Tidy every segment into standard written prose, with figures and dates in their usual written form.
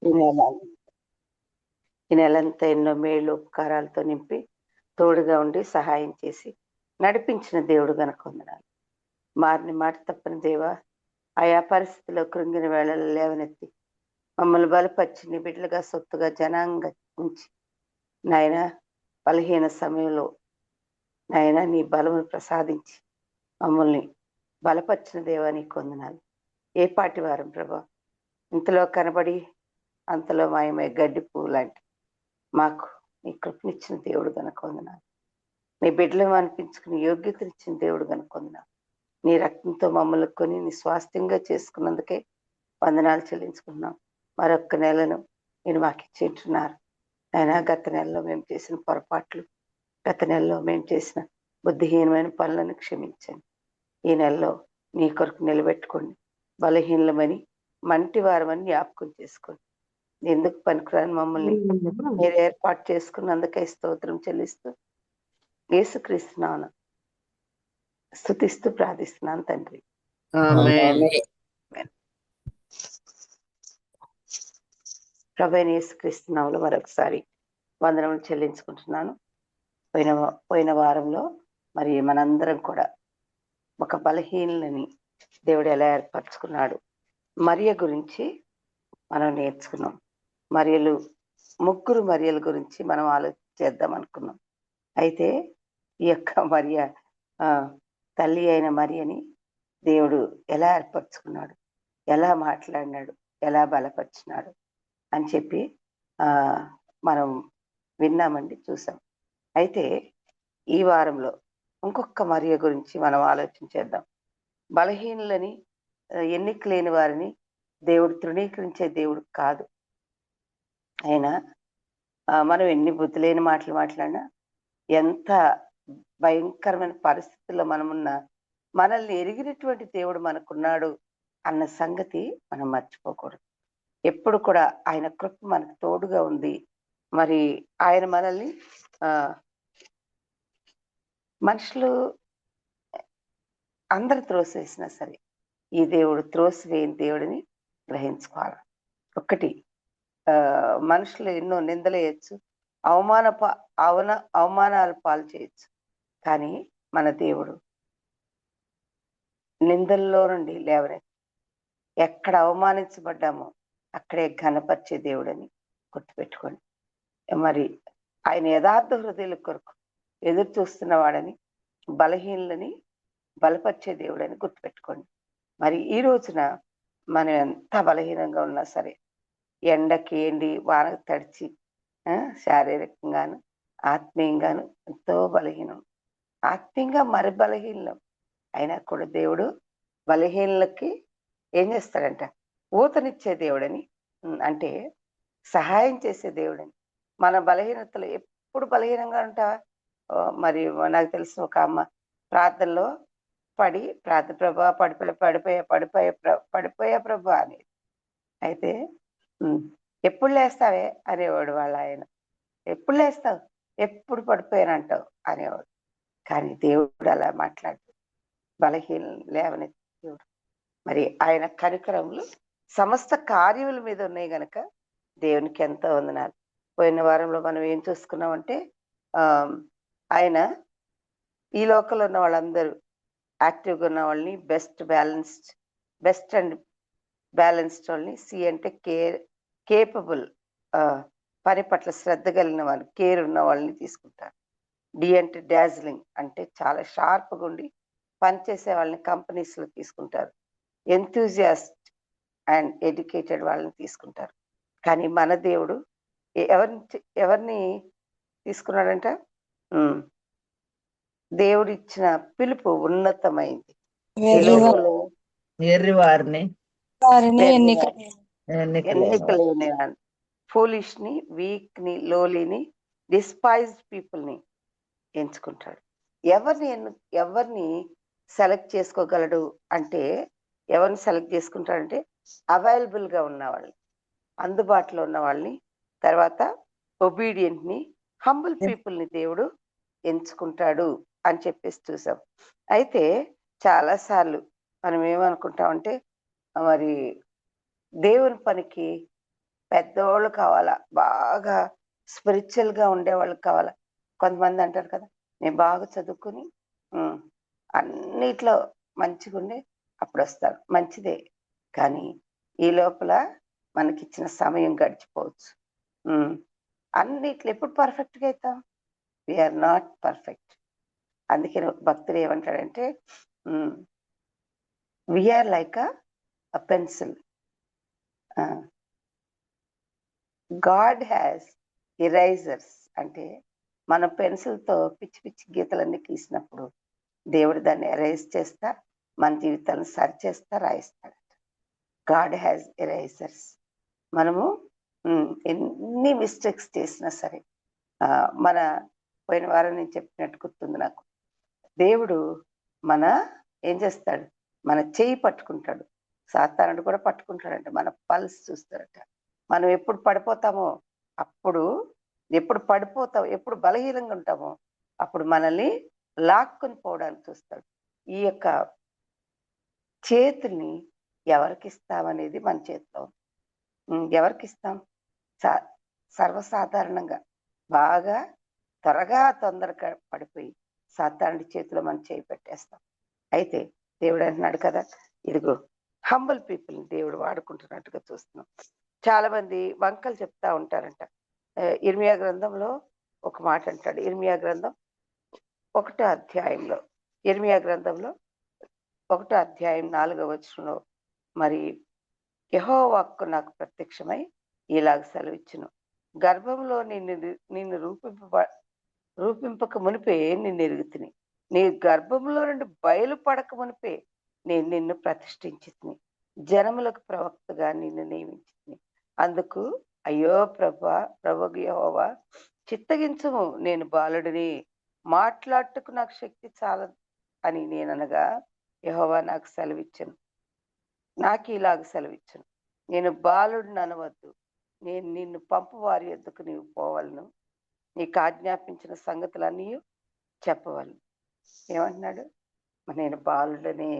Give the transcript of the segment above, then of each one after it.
ఈ నెల ఈ నెలంతా ఎన్నో మేలు ఉపకారాలతో నింపి తోడుగా ఉండి సహాయం చేసి నడిపించిన దేవుడు గనక వందనాలు. మారిన మాట తప్పని దేవా, ఆయా పరిస్థితిలో కృంగిన వేళల్లో లేవనెత్తి మమ్మల్ని బలపరిచి నీ బిడ్డలుగా సొత్తుగా జనాంగ ఉంచి నాయన బలహీన సమయంలో నాయన నీ బలమును ప్రసాదించి మమ్మల్ని బలపరిచిన దేవా నీకు వందనాలు. ఏ పాటి వారం ప్రభా, ఇంతలో కనబడి అంతలో మాయమై గడ్డి పువ్వు లాంటి మాకు నీ కృపనిచ్చిన దేవుడు గనక వందనాలు. నీ బిడ్డలను అనిపించుకుని యోగ్యతనిచ్చిన దేవుడు గనక వందనాలు. నీ రక్తంతో మమ్మల్ని కొని నీ స్వాస్థ్యంగా చేసుకున్నందుకే వందనాలు చెల్లించుకుంటున్నాం. మరొక్క నెలను మీరు మాకు ఇచ్చేంటున్నారు. అయినా గత నెలలో మేము చేసిన పొరపాట్లు, గత నెలలో మేము చేసిన బుద్ధిహీనమైన పనులను క్షమించండి. ఈ నెలలో నీ కొరకు నిలబెట్టుకోండి. బలహీనమని మంటి వారమని జ్ఞాపకం చేసుకోండి. ఎందుకు పనికిరాని మమ్మల్ని మీరు ఏర్పాటు చేసుకున్నందుకే స్తోత్రం చెల్లిస్తూ యేసుక్రీస్తు నామమున స్తుతిస్తూ ప్రార్థిస్తున్నాను తండ్రి. ఆమేన్. ప్రభువైన యేసుక్రీస్తు నామములో మరొకసారి వందనములు చెల్లించుకుంటున్నాను. పోయిన వారంలో మరి మనందరం కూడా ఒక బలహీనులని దేవుడు ఎలా ఏర్పరచుకున్నాడు, మరియ గురించి మనం నేర్చుకున్నాం. ముగ్గురు మరియల గురించి మనం ఆలోచిద్దాం అనుకున్నాం. అయితే ఈ యొక్క మరియ తల్లి అయిన మరియని దేవుడు ఎలా ఏర్పరచుకున్నాడు, ఎలా మాట్లాడినాడు, ఎలా బలపరిచినాడు అని చెప్పి మనం విన్నామండి, చూసాం. అయితే ఈ వారంలో ఇంకొక మరియ గురించి మనం ఆలోచించేద్దాం. బలహీనులని, ఎన్నిక లేని వారిని దేవుడు తృణీకరించే దేవుడు కాదు. అయినా మనం ఎన్ని బుద్ధి లేని మాటలు మాట్లాడినా, ఎంత భయంకరమైన పరిస్థితుల్లో మనమున్నా, మనల్ని ఎరిగినటువంటి దేవుడు మనకున్నాడు అన్న సంగతి మనం మర్చిపోకూడదు. ఎప్పుడు కూడా ఆయన కృప మనకు తోడుగా ఉంది. మరి ఆయన మనల్ని మనుషులు అందరు త్రోసివేసినా సరే ఈ దేవుడు త్రోసివేయని దేవుడిని గ్రహించుకోవాలి. ఒకటి, మనుషులు ఎన్నో నిందలు వేయచ్చు, అవమానాలు పాలు చేయొచ్చు. కానీ మన దేవుడు నిందల్లో నుండి లేవనెత్తి ఎక్కడ అవమానించబడ్డామో అక్కడే ఘనపరిచే దేవుడని గుర్తుపెట్టుకోండి. మరి ఆయన యథార్థ హృదయుల కొరకు ఎదురు చూస్తున్నవాడని, బలహీనులని బలపరిచే దేవుడని గుర్తుపెట్టుకోండి. మరి ఈ రోజున మనం ఎంత బలహీనంగా ఉన్నా సరే, ఎండకి ఎండి వానకు తడిచి శారీరకంగాను ఆత్మీయంగాను ఎంతో బలహీనం, ఆత్మీయంగా మరి బలహీనం అయినా కూడా దేవుడు బలహీనులకి ఏం చేస్తాడంట, ఊతనిచ్చే దేవుడని, అంటే సహాయం చేసే దేవుడని. మన బలహీనతలు ఎప్పుడు బలహీనంగా ఉంటావా? మరి నాకు తెలిసిన ఒక అమ్మ ప్రార్థనలో ప్రభా పడిపోయా ప్రభా అనేది. అయితే ఎప్పుడు లేస్తావే అనేవాడు వాళ్ళ ఆయన. ఎప్పుడు లేస్తావు, ఎప్పుడు పడిపోయానంటావు అనేవాడు. కానీ దేవుడు అలా మాట్లాడు, బలహీన లేవని దేవుడు. మరి ఆయన కనికరములు సమస్త కార్యముల మీద ఉన్నాయి గనక దేవునికి ఎంతో వందనాలు. పోయిన వారంలో మనం ఏం చూసుకున్నామంటే, ఆయన ఈ లోకంలో ఉన్న వాళ్ళందరూ యాక్టివ్గా ఉన్న వాళ్ళని, బెస్ట్ అండ్ బ్యాలెన్స్డ్ వాళ్ళని, సి అంటే కేపబుల్, పని పట్ల శ్రద్ధ కలిగిన వాళ్ళు, కేర్ ఉన్న వాళ్ళని తీసుకుంటారు. డి అంటే డాజ్లింగ్, అంటే చాలా షార్ప్గా ఉండి పనిచేసే వాళ్ళని కంపెనీస్లో తీసుకుంటారు. ఎంతూజియాస్ట్ అండ్ ఎడ్యుకేటెడ్ వాళ్ళని తీసుకుంటారు. కానీ మన దేవుడు ఎవరిని తీసుకున్నాడంట? దేవుడు ఇచ్చిన పిలుపు ఉన్నతమైంది. ఎన్నికలేని ఫూలిష్ ని, వీక్ ని, లోలీని, డిస్పైజ్డ్ పీపుల్ ని ఎంచుకుంటాడు. ఎవరిని సెలెక్ట్ చేసుకోగలడు అంటే, ఎవరిని సెలెక్ట్ చేసుకుంటాడంటే అవైలబుల్ గా ఉన్న వాళ్ళని, అందుబాటులో ఉన్న వాళ్ళని, తర్వాత ఒబీడియంట్ ని, హంబుల్ పీపుల్ ని దేవుడు ఎంచుకుంటాడు అని చెప్పేసి చూసాం. అయితే చాలా సార్లు మనం ఏమనుకుంటామంటే, మరి దేవుని పనికి పెద్దోళ్ళు కావాలా, బాగా స్పిరిచువల్‌గా ఉండేవాళ్ళు కావాలా. కొంతమంది అంటారు కదా! నేను బాగా చదువుకొని హ్మ్. అన్నిట్లో మంచిగుండి అప్పుడొస్తారు. మంచిదే. కానీ ఈ లోపల మనకిచ్చిన సమయం గడిచిపోవచ్చు. హ్మ్. అన్నిట్లో ఎప్పుడు పర్ఫెక్ట్‌గా అయితాం? We are not perfect. అందుకని ఒక భక్తుడు ఏమంటాడంటే hmm. We are like a pencil. ఆ! గాడ్ హ్యాస్ ఎరైజర్స్ అంటే మన పెన్సిల్‌తో పిచ్చి పిచ్చి గీతలన్నీ గీసినప్పుడు దేవుడు దాన్ని ఎరైజ్ చేస్తా మన జీవితాలను సరిచేస్తా రాయిస్తాడు. God has erasers. మనము ఎన్ని మిస్టేక్స్ చేసినా సరే మన పోయిన వారం నేను చెప్పినట్టు గుర్తుంది నాకు. దేవుడు మన ఏం చేస్తాడు? మన చెయ్యి పట్టుకుంటాడు. సాతానుడు కూడా పట్టుకుంటాడంట. మన పల్స్ చూస్తాడట. మనం ఎప్పుడు పడిపోతామో అప్పుడు ఎప్పుడు పడిపోతాం, ఎప్పుడు బలహీనంగా ఉంటామో అప్పుడు మనల్ని లాక్కొని పోవడానికి చూస్తాడు. ఈ యొక్క చేతుల్ని ఎవరికిస్తామనేది మన చేతిలో ఉంది. ఎవరికిస్తాం? స సర్వసాధారణంగా బాగా త్వరగా తొందరగా పడిపోయి సాతానుడి చేతిలో మనం చేయి పెట్టేస్తాం. అయితే దేవుడు అంటున్నాడు కదా! ఇదిగో హంబుల్ పీపుల్‌ని దేవుడు వాడుకుంటున్నట్టుగా చూస్తున్నాం. చాలా మంది వంకలు చెప్తా ఉంటారంట. ఇర్మియా గ్రంథంలో ఒక మాట అంటాడు. ఇర్మియా గ్రంథం ఒకటో అధ్యాయంలో, ఇర్మియా గ్రంథంలో ఒకటో అధ్యాయం 4వ వచనంలో మరి యెహోవా వాక్కు నాకు ప్రత్యక్షమై ఇలాగ సెలవిచ్చును. గర్భంలో నిన్ను రూపింపక మునిపే నిన్నెరుగుతిని. నీ గర్భంలో నుండి బయలుపడక మునిపే నేను నిన్ను ప్రతిష్ఠించితిని. జనములకు ప్రవక్తగా నిన్ను నియమించితిని. అందుకు అయ్యో ప్రభువగు యెహోవా చిత్తగించుము నేను బాలుడిని. మాట్లాడుటకు నాకు శక్తి చాలదు అని నేననగా యెహోవా నాకు సెలవిచ్చెను. నాకిలాగ సెలవిచ్చెను. నేను బాలుడిననవద్దు. నేను నిన్ను పంపు వారి యొద్దకు నీవు పోవలెను. నీకాజ్ఞాపించిన సంగతులన్నీయు చెప్పవలెను. ఏమంటున్నాడు? నేను బాలుడనే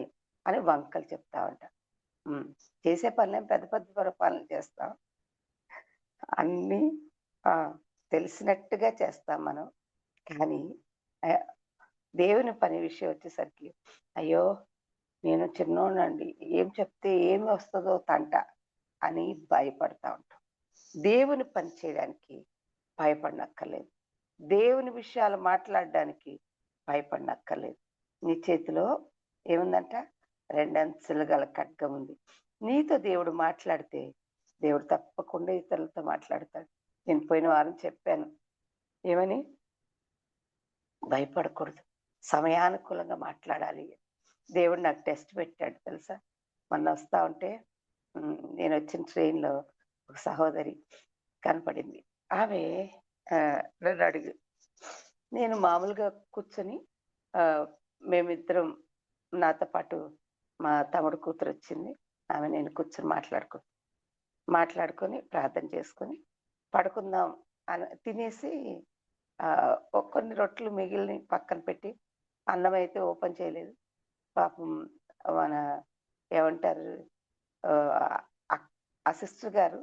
అని వంకలు చెప్తా ఉంటా. హ్మ్. చేసే పనులేం పెద్ద పెద్ద పనులు చేస్తాం. అన్నీ ఆ! తెలిసినట్టుగా చేస్తాం మనం. కానీ ఆహ్, దేవుని పని విషయం వచ్చేసరికి అయ్యో! నేను చిన్నోడినండి. ఏం చెప్తే ఏమి వస్తదో తంట అని భయపడతా ఉంటాం. దేవుని పని చేయడానికి భయపడనక్కర్లేదు. దేవుని విషయాలు మాట్లాడడానికి భయపడనక్కర్లేదు. నీ చేతిలో ఏముందంట? రెండంచులు గల ఖడ్గం ఉంది. నీతో దేవుడు మాట్లాడితే, దేవుడు తప్పకుండా ఇతరులతో మాట్లాడతాడు. నేను పోయిన వారం చెప్పాను. ఏమని? భయపడకూడదు. సమయానుకూలంగా మాట్లాడాలి. దేవుడు నాకు టెస్ట్ పెట్టాడు తెలుసా? మొన్న వస్తా ఉంటే నేనొచ్చిన ట్రైన్‌లో ఒక సహోదరి కనపడింది. ఆమె నన్నడిగి నేను మామూలుగా కూర్చొని ఆహ్, మేమిద్దరం నాతో పాటు మా తమ్ముడు కూతురొచ్చింది. నేను కూర్చొని మాట్లాడుకొని ప్రార్థన చేసుకొని పడుకుందాం తినేసి కొన్ని రొట్టెలు మిగిలినయి పక్కన పెట్టి అన్నమైతే ఓపెన్ చేయలేదు. పాపం మన ఏమంటారు ఆహ్, అక్ ఆ సిస్టర్ గారు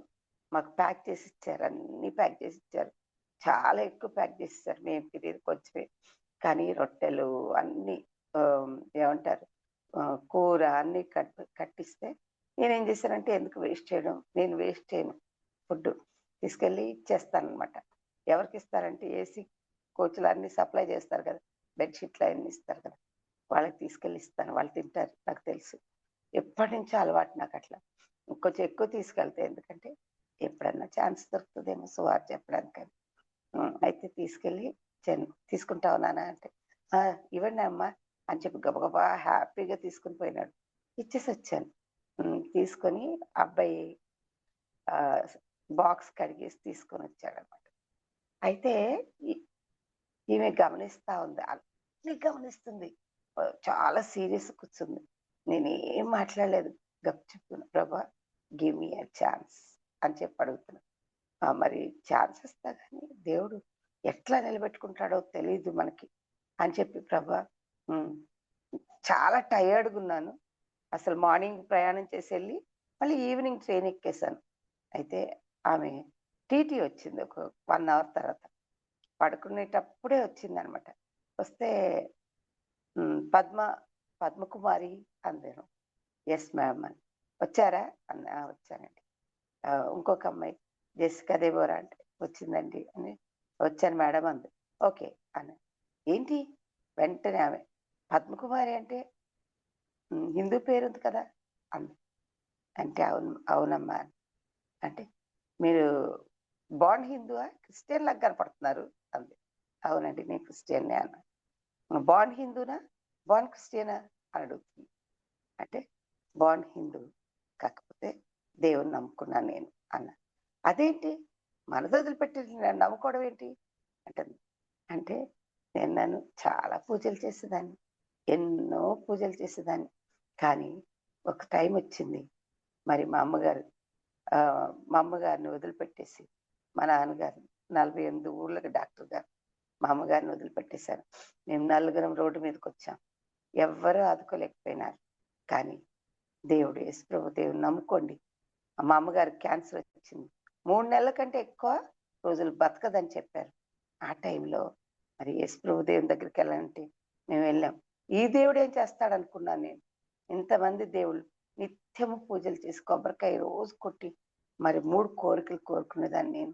మాకు ప్యాక్ చేసిచ్చారు. అన్నీ ప్యాక్ చేసిచ్చారు. చాలా ఎక్కువ ప్యాక్ చేసేసారు. మేము తినేది కొంచెమే. కానీ రొట్టెలు అన్నీ ఆహ్, ఏమంటారు కూర అన్నీ కట్టిస్తే నేనేం చేశానంటే ఎందుకు వేస్ట్ చేయడం? నేను వేస్ట్ చేయను ఫుడ్డు. తీసుకెళ్ళి ఇచ్చేస్తాననమాట. ఎవరికిస్తారంటే ఏసీ కోచ్‌లు అన్నీ సప్లై చేస్తారు కదా! బెడ్‌షీట్లు అయన్నీ ఇస్తారు కదా! వాళ్ళకి తీసుకెళ్ళి ఇస్తాను. వాళ్ళు తింటారు నాకు తెలుసు. ఎప్పటినుంచో అలవాటు నాకట్లా. ఇంకొంచెం ఎక్కువ తీసుకెళ్తా. ఎందుకంటే ఎప్పుడన్నా ఛాన్స్ దొరుకుతదేమో సువార్త చెప్పడానికని. అయితే తీసుకెళ్ళి ఇచ్చాను. "తీసుకుంటావా నాన్న" అంటే, "ఆ! ఇవ్వండి అమ్మా" అని చెప్పి గబగబా హ్యాపీగా తీసుకొని పోయినాడు. ఇచ్చేసొచ్చాను. తీసుకొని అబ్బాయి ఆహ్, బాక్స్ కడిగేసి తీసుకొనొచ్చాడనమాట. అయితే ఈ ఈమె గమనిస్తా ఉంది. అన్నీ గమనిస్తుంది. చాలా సీరియస్‌గా కూర్చుంది. నేనేం మాట్లాడలేదు. గప్‌చుప్పున "ప్రభా గివ్ మీ ఎ ఛాన్స్" అని చెప్పి అడుగుతున్నా. మరి ఛాన్స్ ఇస్తా గానీ దేవుడు ఎట్లా నిలబెట్టుకుంటాడో తెలీదు మనకి అని చెప్పి ప్రభా హ్మ్. చాలా టయర్డ్‌గున్నాను. అసలు మార్నింగ్ ప్రయాణం చేసెళ్ళి మళ్ళీ ఈవినింగ్ ట్రైన్ ఎక్కేసాను. అయితే ఆమె టీటీ వచ్చింది ఒక 1 అవర్ తర్వాత. పడుకునేటప్పుడే వచ్చిందనమాట. వస్తే పద్మకుమారి అందాను. యెస్ మ్యామ్ అని. వచ్చారా? ఆ! వచ్చానండి. ఇంకొక అమ్మాయి జెసికా దెబోరా అంటే వచ్చిందండి అని. వచ్చాను మేడం అంది. ఓకే అన్నాను. ఏంటి? వెంటనే ఆమె పద్మకుమారి అంటే హిందూ పేరుంది కదా! అంది. అంటే అవునమ్మా అని. అంటే మీరు బోర్న్ హిందువా? క్రిస్టియన్ లాగా కనపడుతున్నారు అంది. అవునండి నేను క్రిస్టియన్‌నే అన్నా. బోర్న్ హిందూనా? బోర్న్ క్రిస్టియనా? అని అడుగుతుంది. అంటే బోర్న్ హిందూ. కాకపోతే దేవుడిని నమ్ముకున్నాను నేను అన్నా. అదేంటి? మనది వదిలిపెట్టి నన్ను నమ్ముకోవడం ఏంటి? అంటుంది. అంటే నేనన్నాను చాలా పూజలు చేసేదాన్ని. ఎన్నో పూజలు చేసేదాన్ని. కానీ ఒక టైమొచ్చింది. మరి మా అమ్మగారిని వదిలిపెట్టేసి, మా నాన్నగారిని 48 ఊర్లకి డాక్టర్ గారు. మా అమ్మగారిని వదిలిపెట్టేశాను. మేము నలుగురం రోడ్డు మీదకొచ్చాం. ఎవ్వరూ ఆదుకోలేకపోయినారు. కానీ దేవుడు యేసుప్రభు దేవుడిని నమ్ముకోండి. మా అమ్మగారికి క్యాన్సర్ వచ్చింది. 3 నెలల కంటే ఎక్కువ రోజులు బతకదని చెప్పారు. ఆ టైంలో మరి యేసుప్రభు దేవుని దగ్గరికెళ్ళాలంటే మేమెళ్ళాం. ఈ దేవుడేం చేస్తాడనుకున్నాను నేను. ఇంతమంది దేవుళ్ళు నిత్యము పూజలు చేసి కొబ్బరికాయ రోజు కొట్టి మరి 3 కోరికలు కోరుకునేదాన్ని నేను.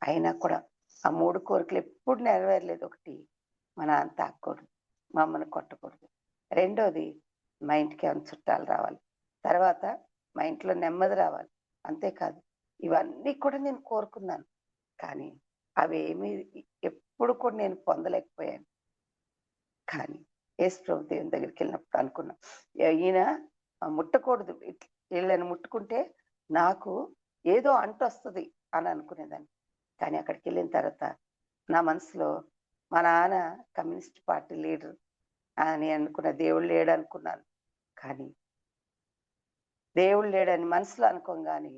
అయినా కూడా ఆ 3 కోరికలు ఎప్పుడు నెరవేరలేదు. ఒకటి మా నాన్న తాగకూడదు. మా అమ్మని కొట్టకూడదు. రెండోది మా ఇంటికేమైనా చుట్టాలు రావాలి. తర్వాత మా ఇంట్లో నెమ్మది రావాలి. అంతేకాదు ఇవన్నీ కూడా నేను కోరుకున్నాను. కానీ అవేమీ ఎప్పుడు కూడా నేను పొందలేకపోయాను. కానీ యేసు ప్రభు దేవుని దగ్గరికెళ్ళినప్పుడు అనుకున్నా. ఈయన ముట్టకూడదు. ఈళ్ళని ముట్టుకుంటే నాకు ఏదో అంటొస్తది అని అనుకునేదాన్ని. కానీ అక్కడికెళ్ళిన తర్వాత నా మనసులో మా నాన్న కమ్యూనిస్ట్ పార్టీ లీడర్ అని అనుకున్న. దేవుడు లేడనుకున్నాను. కానీ దేవుడు లేడని మనసులో అనుకోంగానే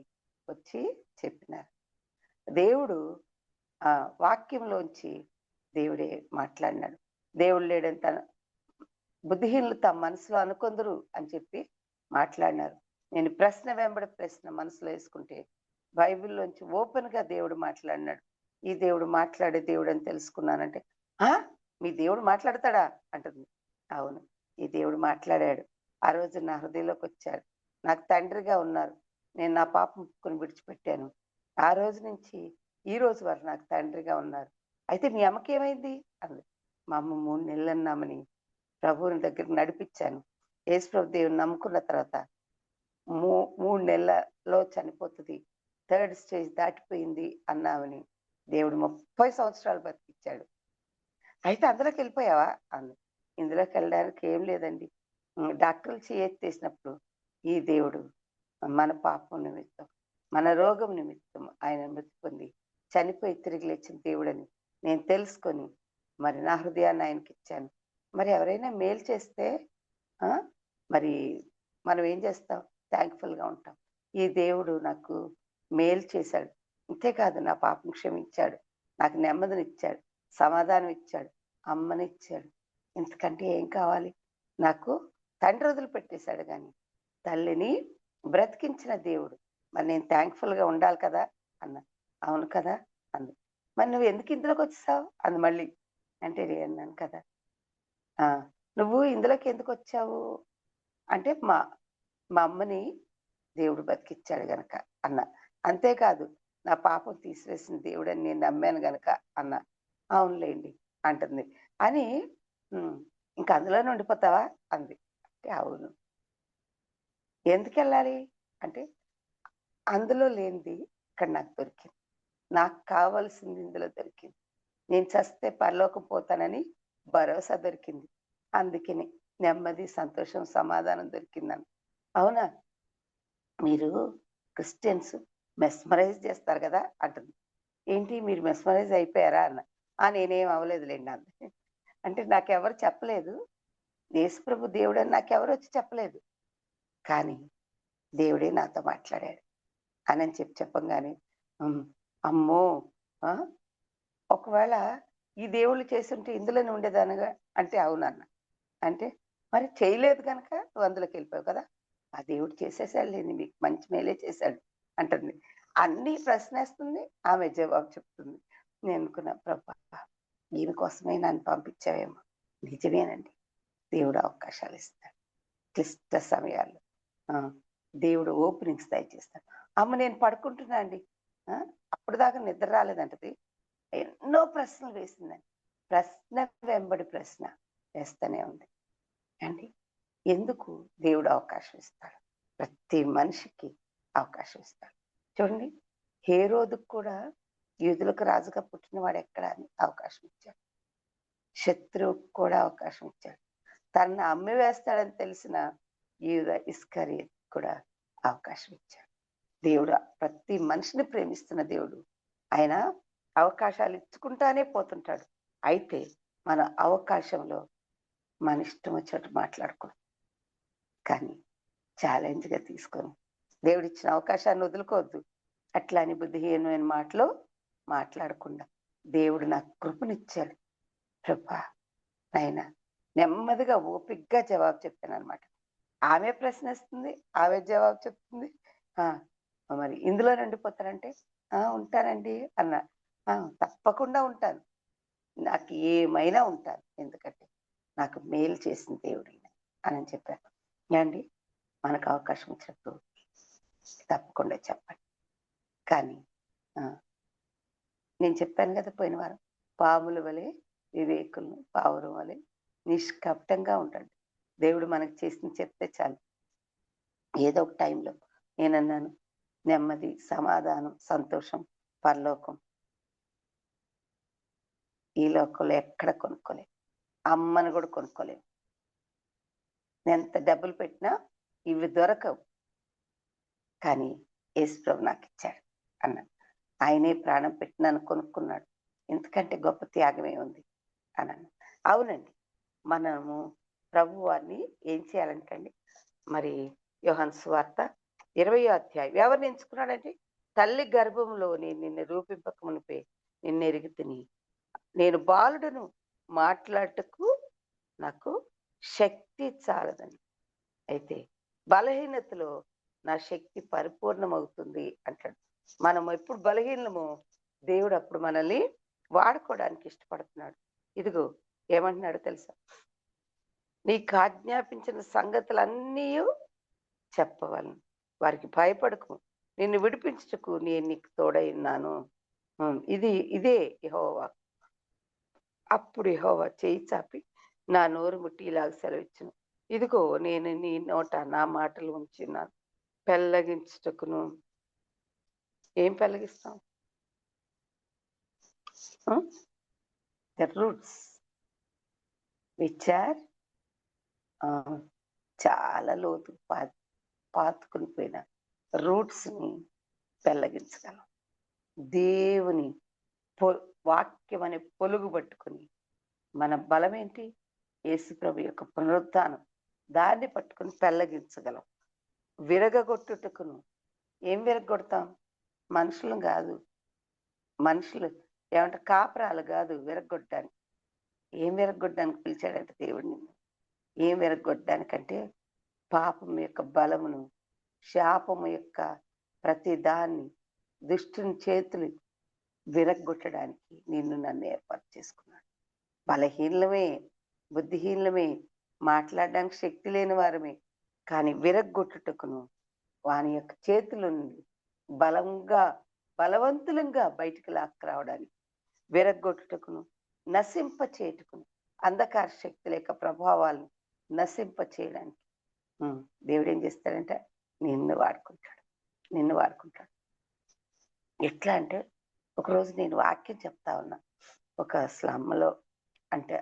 వచ్చి చెప్పినారు. దేవుడు వాక్యంలోంచి దేవుడే మాట్లాడినాడు. దేవుడు లేడని బుద్ధిహీనులు తమ మనసులో అనుకొందురు అని చెప్పి మాట్లాడినారు. నేను ప్రశ్న వెంబడి ప్రశ్న మనసులో యేసుకుంటే బైబిల్‌లోంచి ఓపెన్‌గా దేవుడు మాట్లాడినాడు. ఈ దేవుడు మాట్లాడే దేవుడని తెలుసుకున్నానంటే, "ఆ! మీ దేవుడు మాట్లాడతాడా?" అంటుంది. అవును. ఈ దేవుడు మాట్లాడాడు. ఆ రోజు నా హృదయంలోకొచ్చాడు. నాకు తండ్రిగా ఉన్నారు. నేను నా పాపం ఒప్పుకొని విడిచిపెట్టాను. ఆ రోజు నుంచి ఈ రోజు వరకు నాకు తండ్రిగా ఉన్నారు. అయితే మీ అమ్మకేమైంది? అంది. మా అమ్మ 3 నెలలన్నామని ప్రభువుని దగ్గరికి నడిపిచ్చాను. యేసుప్రభు దేవుడిని నమ్ముకున్న తర్వాత మూ 3 నెలల్లో చనిపోతది. థర్డ్ స్టేజ్ దాటిపోయింది అన్నామని దేవుడు 30 సంవత్సరాలు బతికిచ్చాడు. అయితే అందులోకెళ్ళిపోయావా? అంది. ఇందులోకెళ్ళడానికి ఏం లేదండి. డాక్టర్లు చేయెత్తేసినప్పుడు ఈ దేవుడు మన పాపం నిమిత్తం, మన రోగం నిమిత్తం ఆయన మృతి పొంది చనిపోయి తిరిగి లేచిన దేవుడని నేను తెలుసుకొని మరి నా హృదయాన్ని ఆయనకిచ్చాను. మరి ఎవరైనా మేలు చేస్తే ఆ! మరి మనం ఏం చేస్తాం? థాంక్‌ఫుల్‌గా ఉంటాం. ఈ దేవుడు నాకు మేలు చేశాడు. అంతేకాదు నా పాపం క్షమించాడు. నాకు నెమ్మదినిచ్చాడు. సమాధానం ఇచ్చాడు. అమ్మనిచ్చాడు. ఇంతకంటే ఏం కావాలి? నాకు తండ్రి వదిలిపెట్టేశాడు గానీ, తల్లిని బ్రతికించిన దేవుడు. మరి నేను థాంక్‌ఫుల్‌గా ఉండాలి కదా! అన్నా. అవును కదా! అంది. మరి నువ్వెందుకు ఇందులోకొచ్చేసావు? అంది మళ్ళీ. అంటే నేనన్నాను కదా! ఆ! నువ్వు ఇందులోకి ఎందుకొచ్చావు? అంటే మా మా అమ్మని దేవుడు బతికిచ్చాడు గనక అన్నా. అంతేకాదు నా పాపం తీసివేసిన దేవుడని నేను నమ్మాను గనక అన్నా. అవునులెండి అంటుంది. అని హ్మ్. ఇంక అందులోనే ఉండిపోతావా? అంది. అంటే అవును. ఎందుకెళ్ళాలి? అంటే అందులో లేనిది ఇక్కడ నాకు దొరికింది. నాకు కావాల్సింది ఇందులో దొరికింది. నేను చస్తే పరలోకం పోతానని భరోసా దొరికింది. అందుకని నెమ్మది, సంతోషం, సమాధానం దొరికిందని. అవునా? మీరు క్రిస్టియన్స్ మెస్మరైజ్ చేస్తారు గదా! అంటుంది. ఏంటి మీరు మెస్మరైజ్ అయిపోయారా? అన్నా. నేనేం అవ్వలేదులెండి అంది. అంటే నాకెవరు చెప్పలేదు. యేసుప్రభు దేవుడని నాకెవరొచ్చి చెప్పలేదు. కానీ దేవుడే నాతో మాట్లాడాడు. అనని చెప్పంగానే హ్మ్. అమ్మో! ఆ! ఒకవేళ ఈ దేవుళ్ళు చేసుంటే ఇందులోనే ఉండేదానిగా అంటే అవునన్నా. అంటే మరి చేయలేదు గనక నువ్వు అందులోకెళ్ళిపోయావు కదా! ఆ దేవుడు చేసేసాడులెండి మీకు మంచి మేలే చేశాడు అంటుంది. అన్ని ప్రశ్నేస్తుంది, ఆమె జవాబు చెప్తుంది. నేను అనుకున్నా, ప్రభా ఈమె కోసమే నన్ను పంపించావేమో. నిజమేనండి. దేవుడు అవకాశాలు ఇస్తాడు. క్లిష్ట సమయాల్లో దేవుడు ఓపెనింగ్స్ దయచేస్తాడు. అమ్మ నేను పడుకుంటున్నా అండి. అప్పటిదాకా నిద్ర రాలేదంటది. ఎన్నో ప్రశ్నలు వేసిందండి. ప్రశ్న వెంబడి ప్రశ్న వేస్తూనే ఉంది అండి. ఎందుకు దేవుడు అవకాశం ఇస్తాడు? ప్రతి మనిషికి అవకాశం ఇస్తాడు. చూడండి, హేరోదుకు కూడా యూదులకు రాజుగా పుట్టినవాడు ఎక్కడ అని అవకాశం ఇచ్చాడు. శత్రువుకు కూడా అవకాశం ఇచ్చాడు. తనను అమ్మి వేస్తాడని తెలిసిన యూద ఇస్కరియత్ కూడా అవకాశం ఇచ్చాడు. దేవుడు ప్రతి మనిషిని ప్రేమిస్తున్న దేవుడు. ఆయన అవకాశాలు ఇచ్చుకుంటానే పోతుంటాడు. అయితే మన అవకాశంలో మన ఇష్టం వచ్చినట్టు మాట్లాడకూడదు, కానీ ఛాలెంజ్గా తీసుకొని దేవుడిచ్చిన అవకాశాన్ని వదులుకోవద్దు. అట్లా అని బుద్ధిహీనమైన మాటలు మాట్లాడకుండా దేవుడు నాకు కృపనిచ్చాడు. ప్రభా నాయన నెమ్మదిగా ఓపిగ్గా జవాబు చెప్పాను అనమాట. ఆమె ప్రశ్నిస్తుంది, ఆమె జవాబు చెప్తుంది. మరి ఇందులో నిండిపోతారంటే ఉంటానండి అన్నా. తప్పకుండా ఉంటాను, నాకు ఏమైనా ఉంటాను, ఎందుకంటే నాకు మేలు చేసిన దేవుడు అని చెప్పాను. అండి మనకు అవకాశం వచ్చినప్పుడు తప్పకుండా చెప్పండి. కానీ నేను చెప్పాను కదా పోయిన వారం, పాముల వలె వివేకులను పావురం వలె నిష్కపటంగా ఉంటాడు. దేవుడు మనకు చేసింది చెప్తే చాలు. ఏదో ఒక టైంలో నేనన్నాను, నెమ్మది, సమాధానం, సంతోషం, పరలోకం ఈ లోకంలో ఎక్కడ కొనుక్కోలేము. అమ్మను కూడా కొనుక్కోలేము. ఎంత డబ్బులు పెట్టినా ఇవి దొరకవు. కానీ యేసుప్రభు నాకు ఇచ్చాడు అన్నాడు. ఆయనే ప్రాణం పెట్టి నన్ను కొనుక్కున్నాడు. ఎందుకంటే గొప్ప త్యాగమే ఉంది అన్నాను. అవునండి, మనము ప్రభు వారిని ఏం చేయాలంటండి, మరి యోహాను సువార్త 20వ అధ్యాయం ఎవరిని ఎంచుకున్నాడంటే, తల్లి గర్భంలో నేను నిన్ను రూపింపక మునిపే నిన్ను ఎరుగుతిని, నేను బాలుడను, మాట్లాడటకు నాకు శక్తి చాలదని. అయితే బలహీనతలో నా శక్తి పరిపూర్ణమవుతుంది అంటాడు. మనం ఎప్పుడు బలహీనమో దేవుడు అప్పుడు మనల్ని వాడుకోవడానికి ఇష్టపడుతున్నాడు. ఇదిగో ఏమంటున్నాడు తెలుసా, నీకు ఆజ్ఞాపించిన సంగతులన్నీ చెప్పవలను, వారికి భయపడకు, నిన్ను విడిపించుటకు నేను నీకు తోడై ఉన్నాను. ఇదే యెహోవా. అప్పుడు యెహోవా చేయి చాపి నా నోరు ముట్టి ఇలాగ సెలవిచ్చును, ఇదిగో నేను నీ నోట నా మాటలు ఉంచున్నాను, పెళ్ళగించుటకును. ఏం పెళ్ళగిస్తాం? ద రూట్స్ విచ్ ఆర్ చాలా లోతు పాతుకుని పోయిన రూట్స్ ని పెళ్ళగించగలం. దేవుని వాక్యం అనే పొలుగు పట్టుకుని, మన బలం ఏంటి? యేసుప్రభు యొక్క పునరుద్ధానం, దాన్ని పట్టుకుని పెళ్ళగించగలం. విరగగొట్టుటకును. ఏం విరగొడతాం? మనుషులు కాదు. మనుషులు ఏమంటే కాపురాలు కాదు విరగొట్టడానికి. ఏం విరగొట్టడానికి పిలిచాడంటే దేవుడిని? ఏం విరగొట్టడానికంటే పాపం యొక్క బలమును, శాపము యొక్క ప్రతి దాన్ని, దుష్టుని చేతులు విరగొట్టడానికి నిన్ను నన్ను ఏర్పాటు చేసుకున్నాడు. బలహీనమే, బుద్ధిహీనమే, మాట్లాడడానికి శక్తి లేని వారమే, కానీ విరగొట్టుటకును వాని యొక్క చేతుల నుండి బలవంతులంగా బయటికి లాక్కరావడానికి, విరగొట్టుటకును, నశింప చేయుటకును, అంధకార శక్తుల యొక్క ప్రభావాలను నశింప చేయడానికి దేవుడు ఏం చేస్తాడంటే నిన్ను వాడుకుంటాడు. ఎట్లా అంటే, ఒకరోజు నేను వాక్యం చెప్తా ఉన్నా ఒక స్లమ్లో. అంటే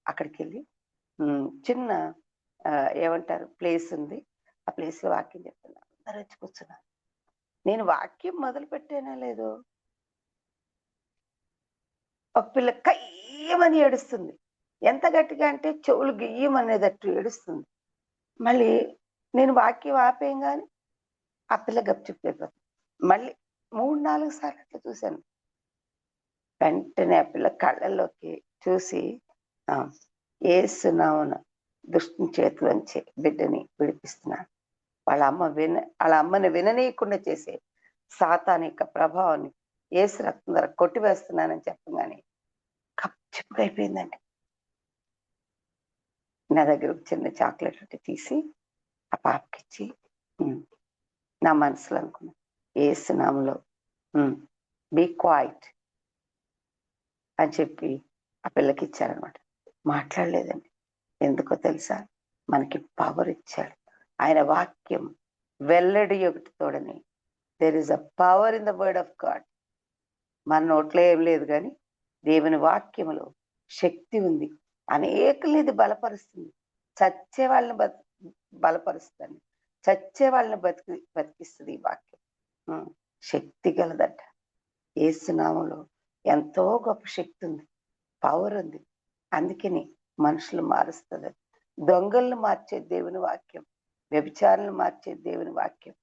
అక్కడికి వెళ్ళి చిన్న ఏమంటారు ప్లేస్ ఉంది. ఆ ప్లేస్లో వాక్యం చెప్తున్నా. అందరూ వచ్చి కూర్చున్నారు. నేను వాక్యం మొదలు పెట్టానా లేదు, ఒక పిల్ల కయ్యమని ఏడుస్తుంది. ఎంత గట్టిగా అంటే చెవులు గియ్యమనేటట్టు ఏడుస్తుంది. మళ్ళీ నేను వాక్యం ఆపేయంగానే ఆ పిల్ల గప్చిప్పైపోతుంది. మళ్ళీ 3-4 సార్లు అట్లా చూశాను. వెంటనే ఆ పిల్ల కళ్ళల్లోకి చూసి, యేసు నామమున దుష్టుని చేతిలోంచి బిడ్డని విడిపిస్తున్నాను. వాళ్ళ అమ్మని విననీయకుండా చేసే సాతాను యొక్క ప్రభావాన్ని యేసు రక్తం ద్వారా కొట్టివేస్తున్నానని చెప్పగానే కప్చిప్గా అయిపోయిందండి. నా దగ్గర ఒక చిన్న చాక్లెట్ ఒకటి తీసి ఆ పాపకిచ్చి నా మనసులో అనుకున్నా, యేసు నామములో బీ క్వైట్ అని చెప్పి ఆ పిల్లకి ఇచ్చారనమాట. మాట్లాడలేదండి. ఎందుకో తెలుసా? మనకి పవర్ ఇచ్చాడు. ఆయన వాక్యం వెల్లడి ఒకటి తోడని, there is a power in the word of God. మన నోట్లో ఏం లేదు కానీ దేవుని వాక్యములో శక్తి ఉంది. అనేకుల్ని ఇది బలపరుస్తుంది. చచ్చే వాళ్ళని బలపరుస్తుంది. చచ్చే వాళ్ళని బతికిస్తుంది ఈ వాక్యం. శక్తి గలదట. యేసు నామములో ఎంతో గొప్ప శక్తి ఉంది, పవర్ ఉంది. అందుకని మనుషులు మారుస్తుంది. దొంగలను మార్చే దేవుని వాక్యం, వ్యభిచారులను మార్చే దేవుని వాక్యం.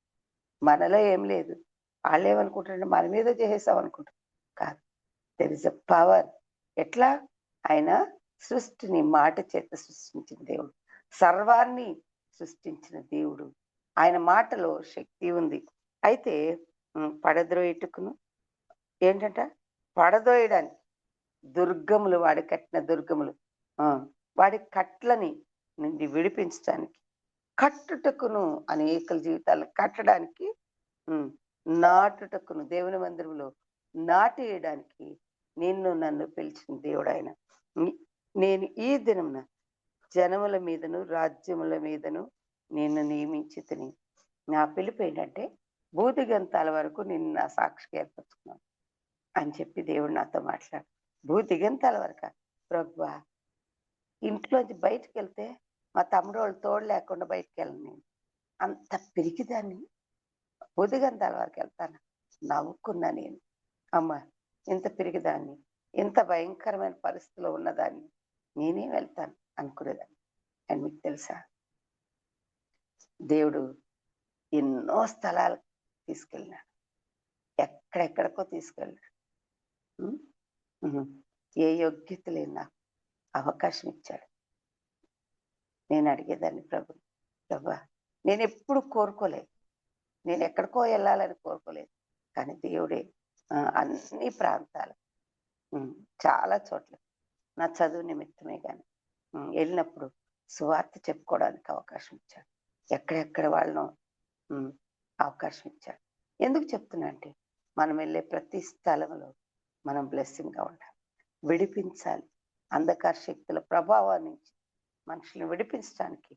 మనలో ఏం లేదు. వాళ్ళేమనుకుంటారంటే మన మీద చేసేసాం అనుకుంటారు. కాదు, దెర్ ఇస్ అ పవర్. ఎట్లా? ఆయన సృష్టిని మాట చేత సృష్టించిన దేవుడు, సర్వాన్ని సృష్టించిన దేవుడు. ఆయన మాటలో శక్తి ఉంది. అయితే పడద్రోయుటకును ఏంటంట, పడదోయడానికి దుర్గములు, వాడి కట్టిన దుర్గములు, వాడి కట్లని నుండి విడిపించడానికి, కట్టుటకును అనేకల జీవితాలను కట్టడానికి, నాటుటకును దేవుని మందిరంలో నాటేయడానికి నిన్ను నన్ను పిలిచిన దేవుడు ఆయన. నేను ఈ దినమున జనముల మీదను రాజ్యముల మీదను నిన్ను నియమించి తిని. నా పిలుపు ఏంటంటే భూదిగంతాల వరకు నిన్ను నా సాక్షిగా ఏర్పరచుకున్నాను అని చెప్పి దేవుడు నాతో మాట్లాడు. భూదిగంతాల వరకు ప్రభువా, ఇంట్లోంచి బయటకు వెళ్తే మా తమ్ముడు వాళ్ళు తోడు లేకుండా బయటకు వెళ్ళను నేను. అంత పిరికిదాన్ని. భూదిగంతాల వరకు వెళ్తాను. నవ్వుకున్నా నేను. అమ్మ, ఇంత పిరికిదాన్ని, ఇంత భయంకరమైన పరిస్థితిలో ఉన్నదాన్ని నేనే వెళ్తాను అనుకునేదాన్ని. అని మీకు తెలుసా, దేవుడు ఎన్నో స్థలాలు తీసుకెళ్ళినాడు, ఎక్కడెక్కడికో తీసుకెళ్ళాడు. ఏ యోగ్యత లేని నాకు అవకాశం ఇచ్చాడు. నేను అడిగేదాన్ని, ప్రభా నేను ఎప్పుడు కోరుకోలేదు, నేను ఎక్కడికో వెళ్ళాలని కోరుకోలేదు. కానీ దేవుడే అన్ని ప్రాంతాలు, చాలా చోట్ల నా చదువు నిమిత్తమే కానీ వెళ్ళినప్పుడు సువార్త చెప్పుకోవడానికి అవకాశం ఇచ్చాడు. ఎక్కడెక్కడ వాళ్ళను అవకాశం ఇచ్చాడు. ఎందుకు చెప్తున్నా అంటే, మనం వెళ్ళే ప్రతి స్థలంలో మనం బ్లెస్సింగ్గా ఉండాలి, విడిపించాలి. అంధకార శక్తుల ప్రభావం నుంచి మనుషులను విడిపించడానికి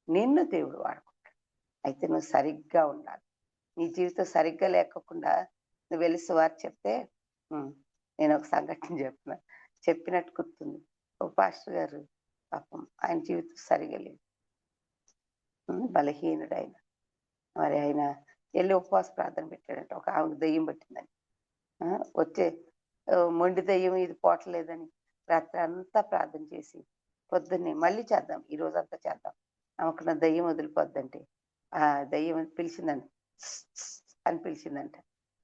నిన్ను దేవుడు వాడుకుంటాడు. అయితే నువ్వు సరిగ్గా ఉండాలి. నీ జీవితం సరిగ్గా లేకుండా నువ్వు వెళ్ళి సువార్త చెప్తే, నేను ఒక సంఘటన చెప్పినట్టు గుర్తుంది. ఒక పాస్టర్ గారు పాపం ఆయన జీవితం సరిగా లేదు, బలహీనుడైన. మరి ఆయన వెళ్ళి ఉపవాస ప్రార్థన పెట్టాడంట. ఒక ఆమెకు దెయ్యం పట్టిందని, వచ్చే మొండి దెయ్యం ఇది పోవట్లేదని రాత్రి అంతా ప్రార్థన చేసి పొద్దున్నే మళ్ళీ చేద్దాం, ఈ రోజంతా చేద్దాం, ఆమెకున్న దెయ్యం వదిలిపోద్దంటే ఆ దెయ్యం పిలిచిందంట, అని పిలిచిందంట.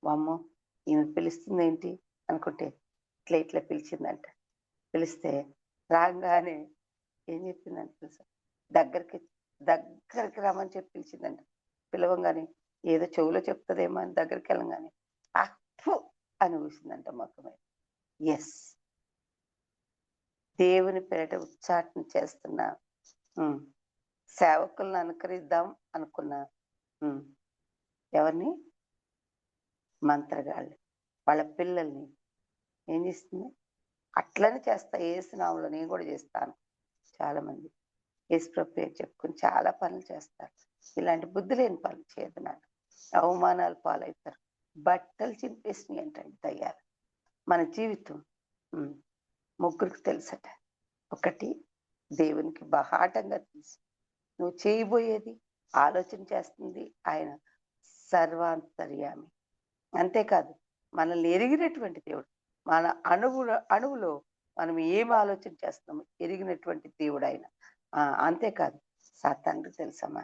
వామ్మో, ఈమె పిలుస్తుంది ఏంటి అనుకుంటే ఇట్లా ఇట్లా పిలిచిందంట. పిలిస్తే రాగానే ఏం చెప్పిందంట తెలుసా? దగ్గరికి రమ్మని చెప్పి పిలిచిందంట. పిలవంగానే ఏదో చెవులో చెప్తుందేమో అని దగ్గరికి వెళ్ళంగానే అప్పు అని ఊసిందంట మొత్తం మీద. ఎస్, దేవుని పేరిట ఉచ్చాటన చేస్తున్న సేవకులను అనుకరిద్దాం అనుకున్న ఎవరిని, మంత్రగాళ్ళు వాళ్ళ పిల్లల్ని ఏం చేస్తుంది? అట్లనే చేస్తా, యేసు నామములో నేను కూడా చేస్తాను. చాలా మంది యేసు ప్రభు పేరు చెప్పుకొని చాలా పనులు చేస్తారు. ఇలాంటి బుద్ధి లేని పనులు చేయదు. నాకు అవమానాలు పాలవుతారు, బట్టలు చింపేసినాయి అంటండి దయ్యాలు. మన జీవితం ముగ్గురికి తెలుసట. ఒకటి, దేవునికి బహాటంగా తెలుసు. నువ్వు చేయబోయేది, ఆలోచన చేస్తుంది ఆయన సర్వాంతర్యామి. అంతేకాదు, మనల్ని ఎరిగినటువంటి దేవుడు. మన అణువులో మనం ఏం ఆలోచన చేస్తున్నామో ఎరిగినటువంటి దేవుడు ఆయన. అంతేకాదు, సాతానుకు తెలుసమ్మా,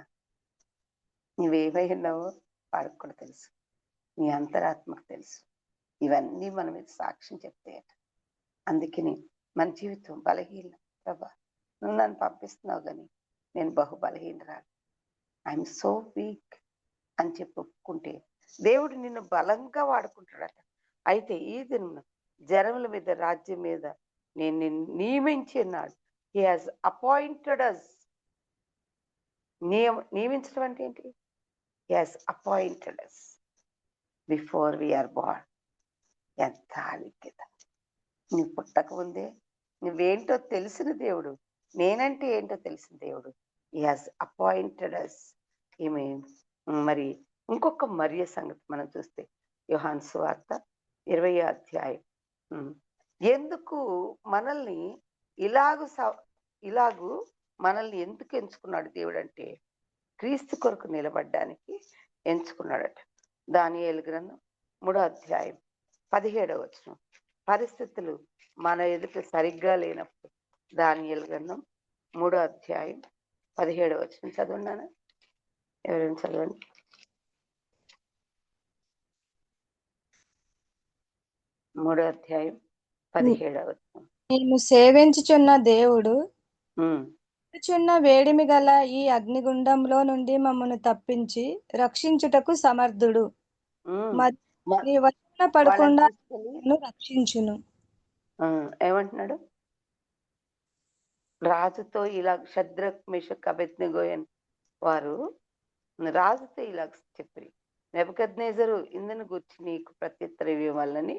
నువ్వేమై ఉన్నావో వాడికి కూడా తెలుసు, నీ అంతరాత్మకు తెలుసు. ఇవన్నీ మన మీద సాక్ష్యం చెప్తాయట. అందుకని మన జీవితం బలహీన. ప్రభా, నువ్వు నన్ను పంపిస్తున్నావు కానీ నేను బహు బలహీనరాలు, ఐఎమ్ సో వీక్ అని చెప్పి ఒప్పుకుంటే దేవుడు నిన్ను బలంగా వాడుకుంటాడట. అయితే ఈ దినం జనముల మీద, రాజ్యం మీద నేను నిన్ను నియమించి ఉన్నాడు. He has appointed us. నియమించడం అంటే ఏంటి? He has appointed us before we are born. ఎంత ఆధిక్యత! నువ్వు పుట్టక ముందే నువ్వేంటో తెలిసిన దేవుడు, నేనంటే ఏంటో తెలిసిన దేవుడు. హి హాజ్ అపాయింటెడ్ అస్. ఈమె మరి ఇంకొక మరియ సంగతి మనం చూస్తే యోహాను సువార్త 20వ అధ్యాయం. ఎందుకు మనల్ని ఇలాగు మనల్ని ఎందుకు ఎంచుకున్నాడు దేవుడు అంటే, క్రీస్తు కొరకు నిలబడ్డానికి ఎంచుకున్నాడట. దానియేలు గ్రంథం 3వ అధ్యాయం 17వ వచనం. పరిస్థితులు మన ఎదుట సరిగ్గా లేనప్పుడు దానియేలు గ్రంథం 3వ అధ్యాయం 17వ వచనం చదువున్నాను. ఎవరైనా చదవండి. మూడో అధ్యాయం 17వ వచనం. నేను సేవించుచున్న దేవుడు చున్న వేడిమి గల ఈ అగ్నిగుండంలో నుండి మమ్మను తప్పించి రక్షించుటకు సమర్థుడు. నీ వచన పడకుండా రక్షించును. ఏమంటున్నాడు? రాజుతో ఇలా షద్రక్ మేషక్ అబేద్నెగో వారు రాజుతో ఇలా చెప్పి, నెబుకద్నెజరు ఇందును గుర్చి నీకు ప్రత్యుత్తరం ఇవ్వాలని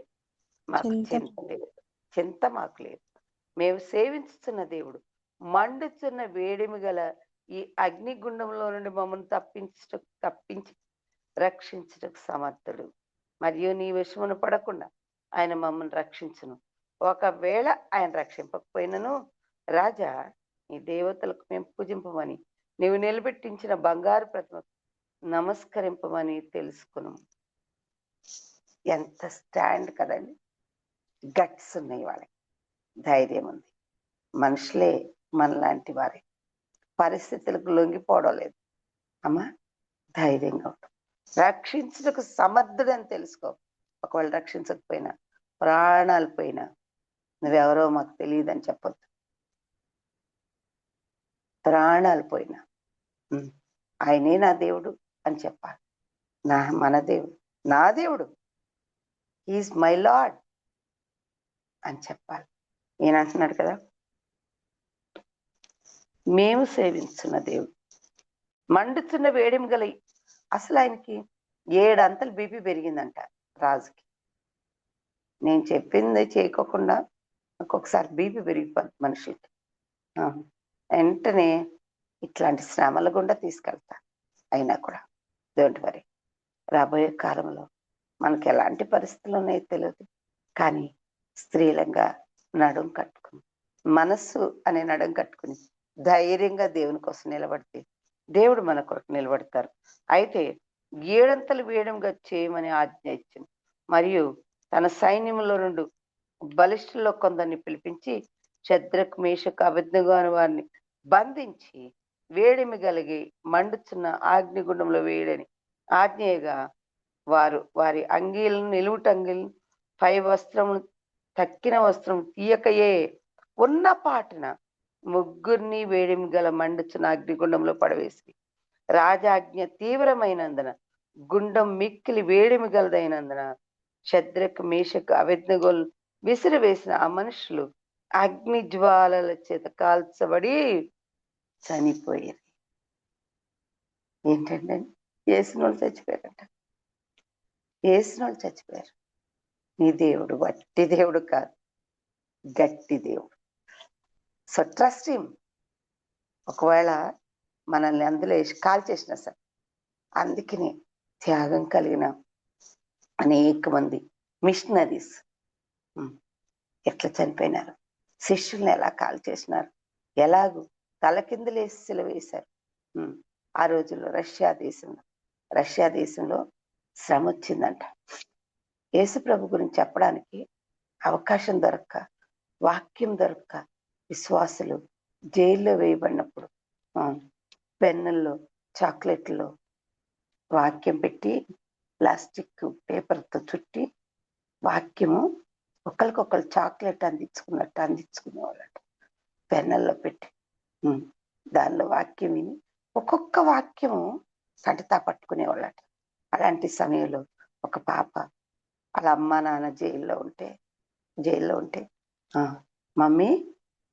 మాకు చింత లేదు, చింత మాకు లేదు. మేము సేవించుతున్న దేవుడు మండుతున్న వేడిమి గల ఈ అగ్నిగుండంలో నుండి మమ్మల్ని తప్పించి రక్షించటకు సమర్థుడు. మరియు నీ విషమును పడకుండా ఆయన మమ్మల్ని రక్షించును. ఒకవేళ ఆయన రక్షింపకపోయినను రాజా, నీ దేవతలకు మేము పూజింపమని నీవు నిలబెట్టించిన బంగారు ప్రతిమ నమస్కరింపమని తెలుసుకును. ఎంత స్టాండ్ కదండి! గట్స్ ఉన్నాయి వాళ్ళకి, ధైర్యం ఉంది. మనుషులే మనలాంటి వారే, పరిస్థితులకు లొంగిపోవడం లేదు. అమ్మా, ధైర్యంగా ఉంటాం. రక్షించుటకు సమర్థుడని తెలుసుకో. ఒకవేళ రక్షించకపోయినా, ప్రాణాలు పోయినా, నువ్వెవరో మాకు తెలియదని చెప్పొద్దు. ప్రాణాలు పోయినా ఆయనే నా దేవుడు అని చెప్పాలి. మన దేవుడు, నా దేవుడు, హీఈస్ మై లార్డ్ అని చెప్పాలి. ఈయన అంటున్నాడు కదా, మేము సేవించున్న దేవుడు మండుతున్న వేడిమి గల. అసలు ఆయనకి 7 అంతలు బీపీ పెరిగిందంట రాజుకి. నేను చెప్పింది చేయకోకుండా ఒక్కొక్కసారి బీపీ పెరిగిపోద్ది మనుషులకి. వెంటనే ఇట్లాంటి శ్రమల గుండా తీసుకెళ్తా. అయినా కూడా డోంట్ వరీ, రాబోయే కాలంలో మనకి ఎలాంటి పరిస్థితులు ఉన్నాయో తెలియదు, కానీ స్త్రీలంగా నడుం కట్టుకుని, మనస్సు అనే నడుం కట్టుకుని ధైర్యంగా దేవుని కోసం నిలబడితే దేవుడు మన కొరకు నిలబడతారు. అయితే 7 అంతలు వేయడంగా చేయమని ఆజ్ఞ ఇచ్చింది. మరియు తన సైన్యంలో 2 బలిష్ఠుల్లో కొందరిని పిలిపించి షద్రక్ మేషక్ అబేద్నెగో అనే వారిని బంధించి వేడిమి కలిగి మండుచున్న అగ్నిగుండంలో వేయడని ఆజ్ఞగా వారు వారి అంగీలను, నిలువుటంగీలను, పై వస్త్రమును, తక్కిన వస్త్రం తీయకయే ఉన్న పాటున ముగ్గురిని వేడిమి గల మండుచున్న అగ్నిగుండంలో పడవేసి, రాజాజ్ఞ తీవ్రమైనందున గుండం మిక్కిలి వేడిమి గలదైనందున షద్రక్ మేషక్ అబేద్నెగోలు విసిరివేసిన ఆ మనుషులు అగ్ని జ్వాలల చేత కాల్చబడి చనిపోయారు. ఏంటంటే వేసిన వాళ్ళు చచ్చిపోయారంట. వేసిన వాళ్ళు చచ్చిపోయారు. నీ దేవుడు వట్టి దేవుడు కాదు, గట్టి దేవుడు. So trust him. ఒకవేళ మనల్ని అందులో కాల్ చేసినా సరే, అందుకనే త్యాగం కలిగిన అనేక మంది మిషనరీస్ ఎట్లా చనిపోయినారు, శిష్యుల్ని ఎలా కాల్ చేసినారు, ఎలాగూ తలకిందులేసి సిలువ వేశారు. ఆ రోజుల్లో రష్యా దేశంలో శ్రమ వచ్చిందంట. యేసు ప్రభు గురించి చెప్పడానికి అవకాశం దొరక్క, వాక్యం దొరక్క విశ్వాసులు జైల్లో వేయబడినప్పుడు పెన్నుల్లో, చాక్లెట్లో వాక్యం పెట్టి ప్లాస్టిక్ పేపర్తో చుట్టి వాక్యము ఒకరికొకరు చాక్లెట్ అందించుకునేవాళ్ళట. పెన్నుల్లో పెట్టి దానిలో వాక్యం విని ఒక్కొక్క వాక్యము కంటతా పట్టుకునేవాళ్ళట. అలాంటి సమయంలో ఒక పాప వాళ్ళ అమ్మ నాన్న జైల్లో ఉంటే మమ్మీ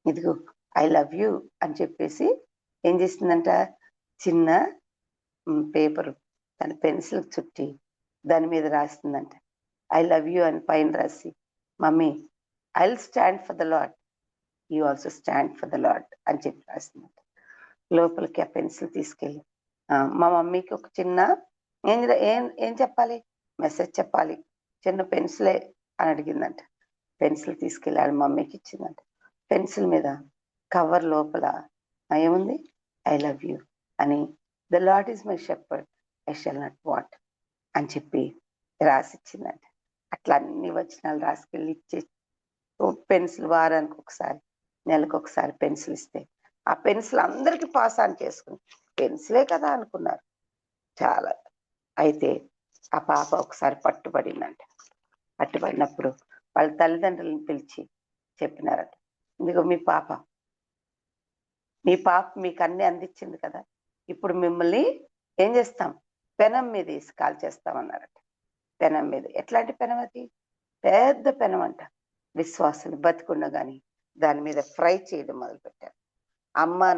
ఇదిగో ఐ లవ్ యూ అని చెప్పేసి ఏం చేసిందంట, చిన్న పేపరు తన పెన్సిల్ చుట్టి దాని మీద రాసిందంట, ఐ లవ్ యూ అని పైన రాసి, mummy I will stand for the lord, you also stand for the lord అని చెప్పి రాసిందంట. లోపలికి ఆ పెన్సిల్ తీసుకెళ్ళి మా మమ్మీకి ఒక చిన్న ఏం చెప్పాలి, మెసేజ్ చెప్పాలి, చిన్న పెన్సిలే అని అడిగిందంట. పెన్సిల్ తీసుకెళ్ళి వాళ్ళ మమ్మీకి ఇచ్చిందంట. పెన్సిల్ మీద కవర్ లోపల ఏముంది, ఐ లవ్ యూ అని, the lord is my shepherd I shall not want అని చెప్పి రాసిచ్చిందంట. అట్లా అన్ని వచనాలు రాసుకెళ్ళి ఇచ్చే పెన్సిల్ వారానికి ఒకసారి నెలకు ఒకసారి పెన్సిల్ ఇస్తే ఆ పెన్సిల్ అందరికీ పాస్ ఆన్ చేసుకుని, పెన్సిలే కదా అనుకున్నారు చాలా. అయితే ఆ పాప ఒకసారి పట్టుబడిందంట. పట్టుబడినప్పుడు వాళ్ళ తల్లిదండ్రులను పిలిచి చెప్పినారట, ఇదిగో మీ పాప మీకు అన్ని అందించింది కదా, ఇప్పుడు మిమ్మల్ని ఏం చేస్తాం, పెనం మీద వేసి కాల్ చేస్తామన్నారట. పెనం మీద, ఎట్లాంటి పెనం అది, పెద్ద పెనం అంట. విశ్వాసులు బతికుండగాని దాని మీద ఫ్రై చేయడం మొదలుపెట్టారు. అమ్మా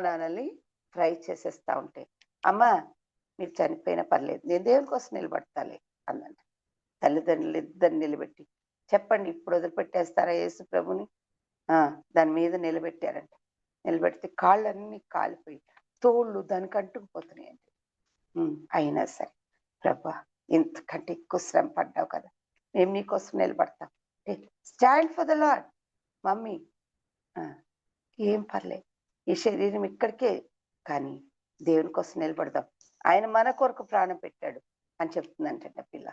నాన్నల్ని ఫ్రై చేసేస్తా ఉంటే, అమ్మా మీరు చనిపోయినా పర్లేదు, నేను దేవుని కోసం నిలబడతాలే అందంట. తల్లిదండ్రులు ఇద్దరు నిలబెట్టి, చెప్పండి ఇప్పుడు వదిలిపెట్టేస్తారా యేసు ప్రభుని, దాని మీద నిలబెట్టారంట. నిలబెడితే కాళ్ళన్నీ కాలిపోయి తోళ్ళు దానికి అంటుకుపోతున్నాయండి. అయినా సరే, ప్రభా ఇంతకంటే ఎక్కువ శ్రమ పడ్డావు కదా, మేము నీకోసం నిలబడతాం, stand for the lord mummy, ఏం పర్లేదు, ఈ శరీరం ఇక్కడికే కానీ దేవుని కోసం నిలబడదాం, ఆయన మన కొరకు ప్రాణం పెట్టాడు అని చెప్తుందంట పిల్ల.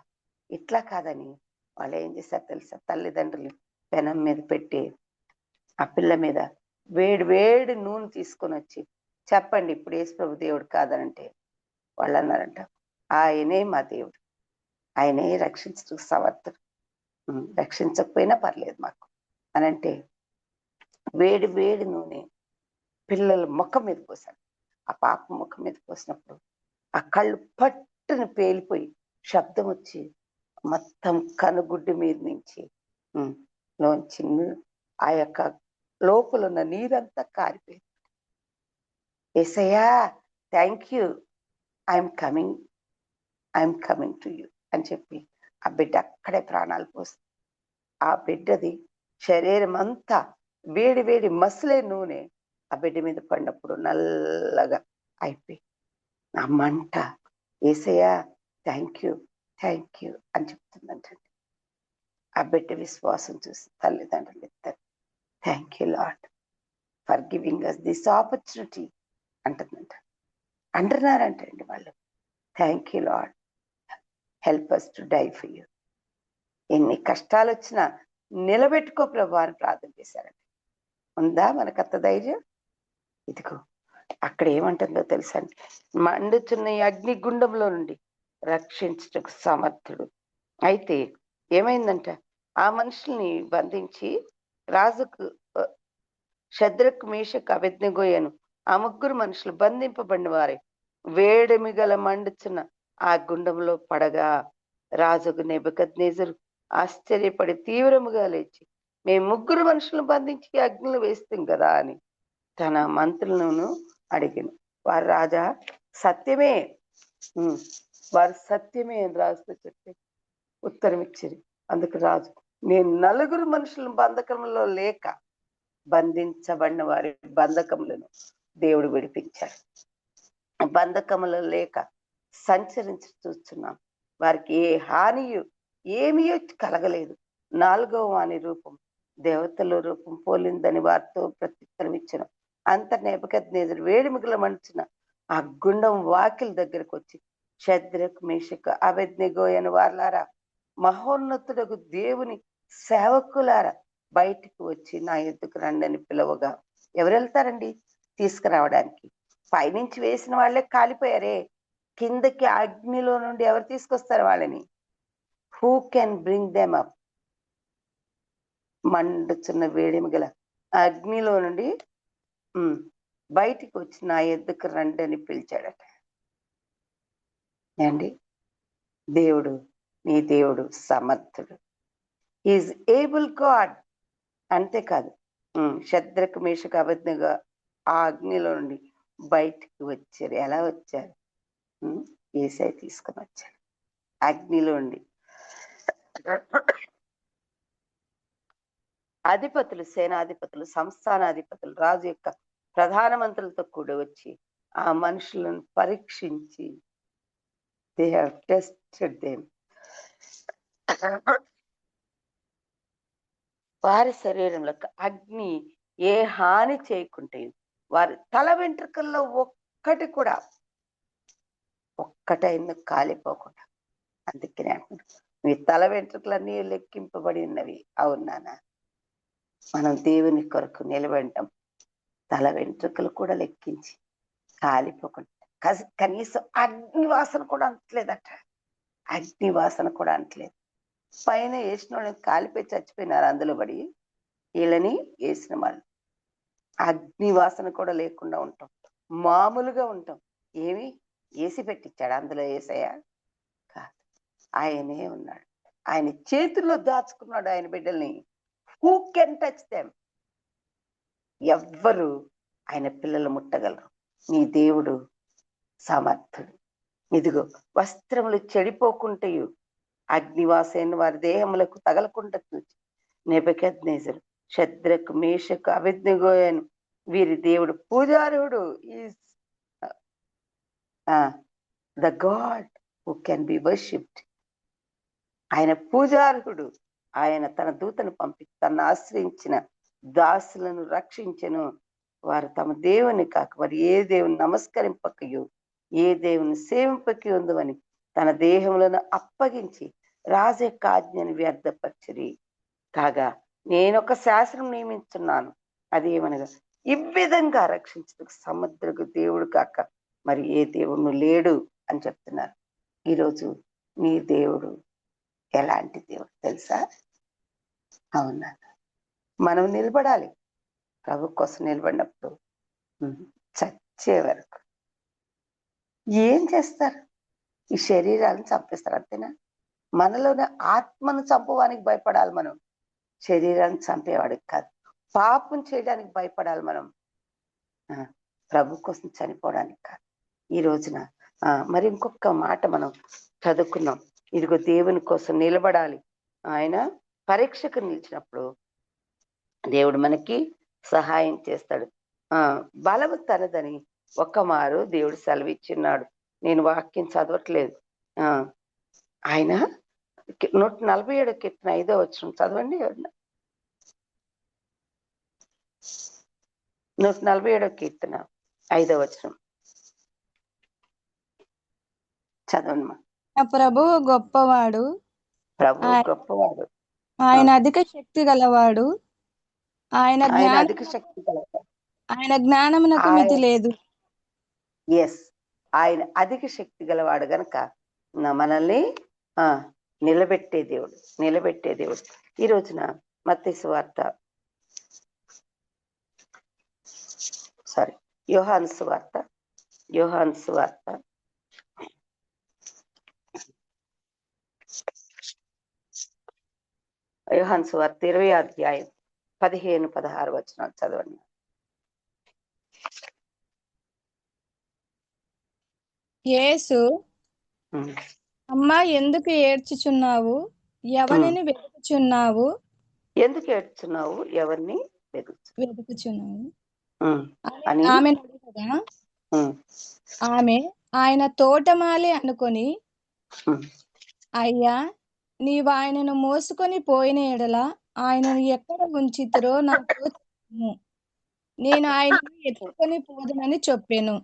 ఇట్లా కాదని వాళ్ళు ఏం చేశారు తెలుసా, తల్లిదండ్రులు పెనం మీద పెట్టి ఆ పిల్ల మీద వేడి నూనె తీసుకొని వచ్చి, చెప్పండి ఇప్పుడు యేసు ప్రభు దేవుడు కాదనంటే వాళ్ళు అన్నారంట, ఆయనే మా దేవుడు, ఆయనే రక్షించు సమర్థుడు, రక్షించకపోయినా పర్లేదు మాకు అని అంటే, వేడి నూనె పిల్లల ముఖం మీద పోసాడు. ఆ పాప ముఖం మీద పోసినప్పుడు ఆ కళ్ళు పట్టును పేలిపోయి శబ్దం వచ్చి మొత్తం కనుగుడ్డు మీద నుంచి లోంచి ఆ యొక్క లోపల ఉన్న నీరంతా కారిపోయింది. యేసయ్యా thank you, I'm coming to you అని చెప్పి ఆ బిడ్డ అక్కడే ప్రాణాలు పోస్తుంది. ఆ బిడ్డది శరీరం అంతా వేడి మసలే నూనె ఆ బిడ్డ మీద పడినప్పుడు నల్లగా అయిపోయి ఆ మంట, యేసయ్యా థ్యాంక్ యూ అని చెప్తుందంటండి. ఆ బిడ్డ విశ్వాసం చూసి తల్లిదండ్రులు ఇద్దరు, thank you Lord for giving us this opportunity అంటున్నారంటండి వాళ్ళు. Thank you Lord, help us to die for you. ఎన్ని కష్టాలు వచ్చినా నిలబెట్టుకో ప్రభు అని ప్రార్థన చేశారండి. ఉందా మనకంత ధైర్యం? ఇదిగో అక్కడ ఏమంటుందో తెలుసా, మండుచున్న ఈ అగ్నిగుండంలో నుండి రక్షించుటకు సమర్థుడు. అయితే ఏమైందంట, ఆ మనుషుల్ని బంధించి రాజుకు షద్రకు మేషకు అబేద్నెగోయను ఆ ముగ్గురు మనుషులు బంధింపబడిన వారే వేడిమి గల మండుచున్న ఆ గుండంలో పడగా, రాజుకు నెబుకద్నెజరు ఆశ్చర్యపడి తీవ్రముగా లేచి, మేము ముగ్గురు మనుషులను బంధించి అగ్నిలో వేస్తాం కదా అని తన మంత్రులను అడిగాను. వారు రాజా సత్యమే, వారు సత్యమే అని రాజుతో చెప్పి ఉత్తరం ఇచ్చారు. అందుకు రాజు, నేను నలుగురు మనుషులను బంధకంలో లేక బంధించబడిన వారి బంధకములను దేవుడు విడిపించాడు. బంధకములో లేక సంచరించి చూస్తున్నాం, వారికి ఏ హానియు ఏమీయో కలగలేదు. నాలుగవ వాని రూపం దేవతల రూపం పోలిందని వారితో ప్రత్యుత్తరం ఇచ్చిన. అంత నెబుకద్నెజరు వేడిమిగల మంచిన ఆ గుండం వాకిలి దగ్గరకు వచ్చి, షద్రకు మేషకు అబేద్నెగోయను వారలారా, మహోన్నతుడకు దేవుని సేవకులారా, బయటికి వచ్చి నా ఎద్దుకు రండి అని పిలవగా, ఎవరు వెళ్తారండి తీసుకురావడానికి? పైనుంచి వేసిన వాళ్ళే కాలిపోయారే, కిందకి అగ్నిలో నుండి ఎవరు తీసుకొస్తారు వాళ్ళని? Who can bring them up? మండుచున్న వేడిమి గల అగ్నిలో నుండి బయటికి వచ్చి నా ఎద్దుకు రండి అని పిలిచాడట. అండి దేవుడు, నీ దేవుడు సమర్థుడు. Is able God. అంతేకాదు శద్రకు మేషకు అబద్ధంగా ఆ అగ్నిలో నుండి బయటికి వచ్చారు. ఎలా వచ్చారు? యేసయ్య తీసుకొని వచ్చారు అగ్నిలో నుండి. అధిపతులు, సేనాధిపతులు, సంస్థానాధిపతులు, రాజు యొక్క ప్రధానమంత్రులతో కూడా వచ్చి ఆ మనుషులను పరీక్షించి దే హ్యావ్ టెస్టెడ్ దెమ్. వారి శరీరంలో అగ్ని ఏ హాని చేయకుంటే వారి తల వెంట్రుకల్లో ఒక్కటైంది కాలిపోకుండా. అందుకనే అంటున్నాను, మీ తల వెంట్రుకలన్నీ లెక్కింపబడి ఉన్నవి. అవునానా? మనం దేవుని కొరకు నిలబడ్డాం. తల వెంట్రుకలు కూడా లెక్కించి కాలిపోకుండా. కనీసం అగ్ని వాసన కూడా అంటలేదట. అగ్ని వాసన కూడా అంటలేదు. పైన వేసిన వాళ్ళని కాలిపోయి చచ్చిపోయినారు అందులో పడి. వీళ్ళని వేసిన వాళ్ళు అగ్ని వాసన కూడా లేకుండా ఉంటాం. మామూలుగా ఉంటాం. ఏమి వేసి పెట్టించాడు అందులో యేసయ్య? కాదు, ఆయనే ఉన్నాడు. ఆయన చేతుల్లో దాచుకున్నాడు ఆయన బిడ్డల్ని. Who can touch them? ఎవ్వరు ఆయన పిల్లలు ముట్టగలరు. నీ దేవుడు సమర్థుడు. ఇదిగో వస్త్రములు చెడిపోకుంటయు అగ్నివాసైన వారి దేహములకు తగలకుండా చూచి నెబుకద్నెజరు, శద్రకు, మేషకు, అబేద్నెగోను వీరి దేవుడు పూజారుడు. Is the God who can be worshipped. ఆయన పూజార్హుడు. ఆయన తన దూతను పంపి తను ఆశ్రయించిన దాసులను రక్షించెను. వారు తమ దేవుని కాక మరి ఏ దేవుని నమస్కరింపకయు ఏ దేవుని సేవింపకి ఉందని తన దేహములను అప్పగించి రాజు యొక్క ఆజ్ఞను వ్యర్థపరిచిరి. కాగా నేనొక శాసనం నియమించున్నాను, అదేమనగా ఇవ్విధంగా రక్షించడానికి సముద్రకు దేవుడు కాక మరి ఏ దేవుడు లేడు అని చెప్తున్నారు. ఈరోజు నీ దేవుడు ఎలాంటి దేవుడు తెలుసా? అవునా? మనం నిలబడాలి. ప్రభు కోసం నిలబడినప్పుడు చచ్చే వరకు ఏం చేస్తారు? ఈ శరీరాలను చంపేస్తారు, అంతేనా? మనలోనే ఆత్మను చంపడానికి భయపడాలి మనం, శరీరాన్ని చంపేవాడికి కాదు. పాపం చేయడానికి భయపడాలి మనం, ప్రభు కోసం చనిపోవడానికి కాదు. ఈ రోజున మరి ఇంకొక మాట మనం చదువుకున్నాం. ఇదిగో దేవుని కోసం నిలబడాలి. ఆయన పరీక్షకు నిలిచినప్పుడు దేవుడు మనకి సహాయం చేస్తాడు. బలము తనదని ఒక్క మారు దేవుడు సెలవిచ్చిన్నాడు. నేను వాక్యం చదవట్లేదు. ఆయన 147 కీర్తన 5వ వచనం చదవండి. 147 కీర్తన 5వ వచనం చదవండి. ప్రభువు గొప్పవాడు, ప్రభు గొప్పవాడు, ఆయన అధిక శక్తి గలవాడు, ఆయన అధిక శక్తి గలవాడు, ఆయన జ్ఞానమునకు మితి లేదు. ఎస్, ఆయన అధిక శక్తి గలవాడు గనక మనల్ని నిలబెట్టే దేవుడు. ఈ రోజున మత్తయి సువార్త యోహాను సువార్త 20వ అధ్యాయం 15-16 వచనాలు చదవండి. యేసు, అమ్మా ఎందుకు ఏడ్చుచున్నావు? ఎవరిని వెతుకుచున్నావు? ఎందుకు ఏడ్చున్నావు? ఎవరిని వెతుకుచున్నావు అని ఆమె అడగగా, ఆమె ఆయన తోటమాలి అనుకొని, అయ్యా, నీవు ఆయనను మోసుకొని పోయిన ఎడల ఆయనను ఎక్కడ ఉంచితిరో నాకు చెప్పుము, నేను ఆయనను ఎత్తుకొని పోదునని చెప్పాను.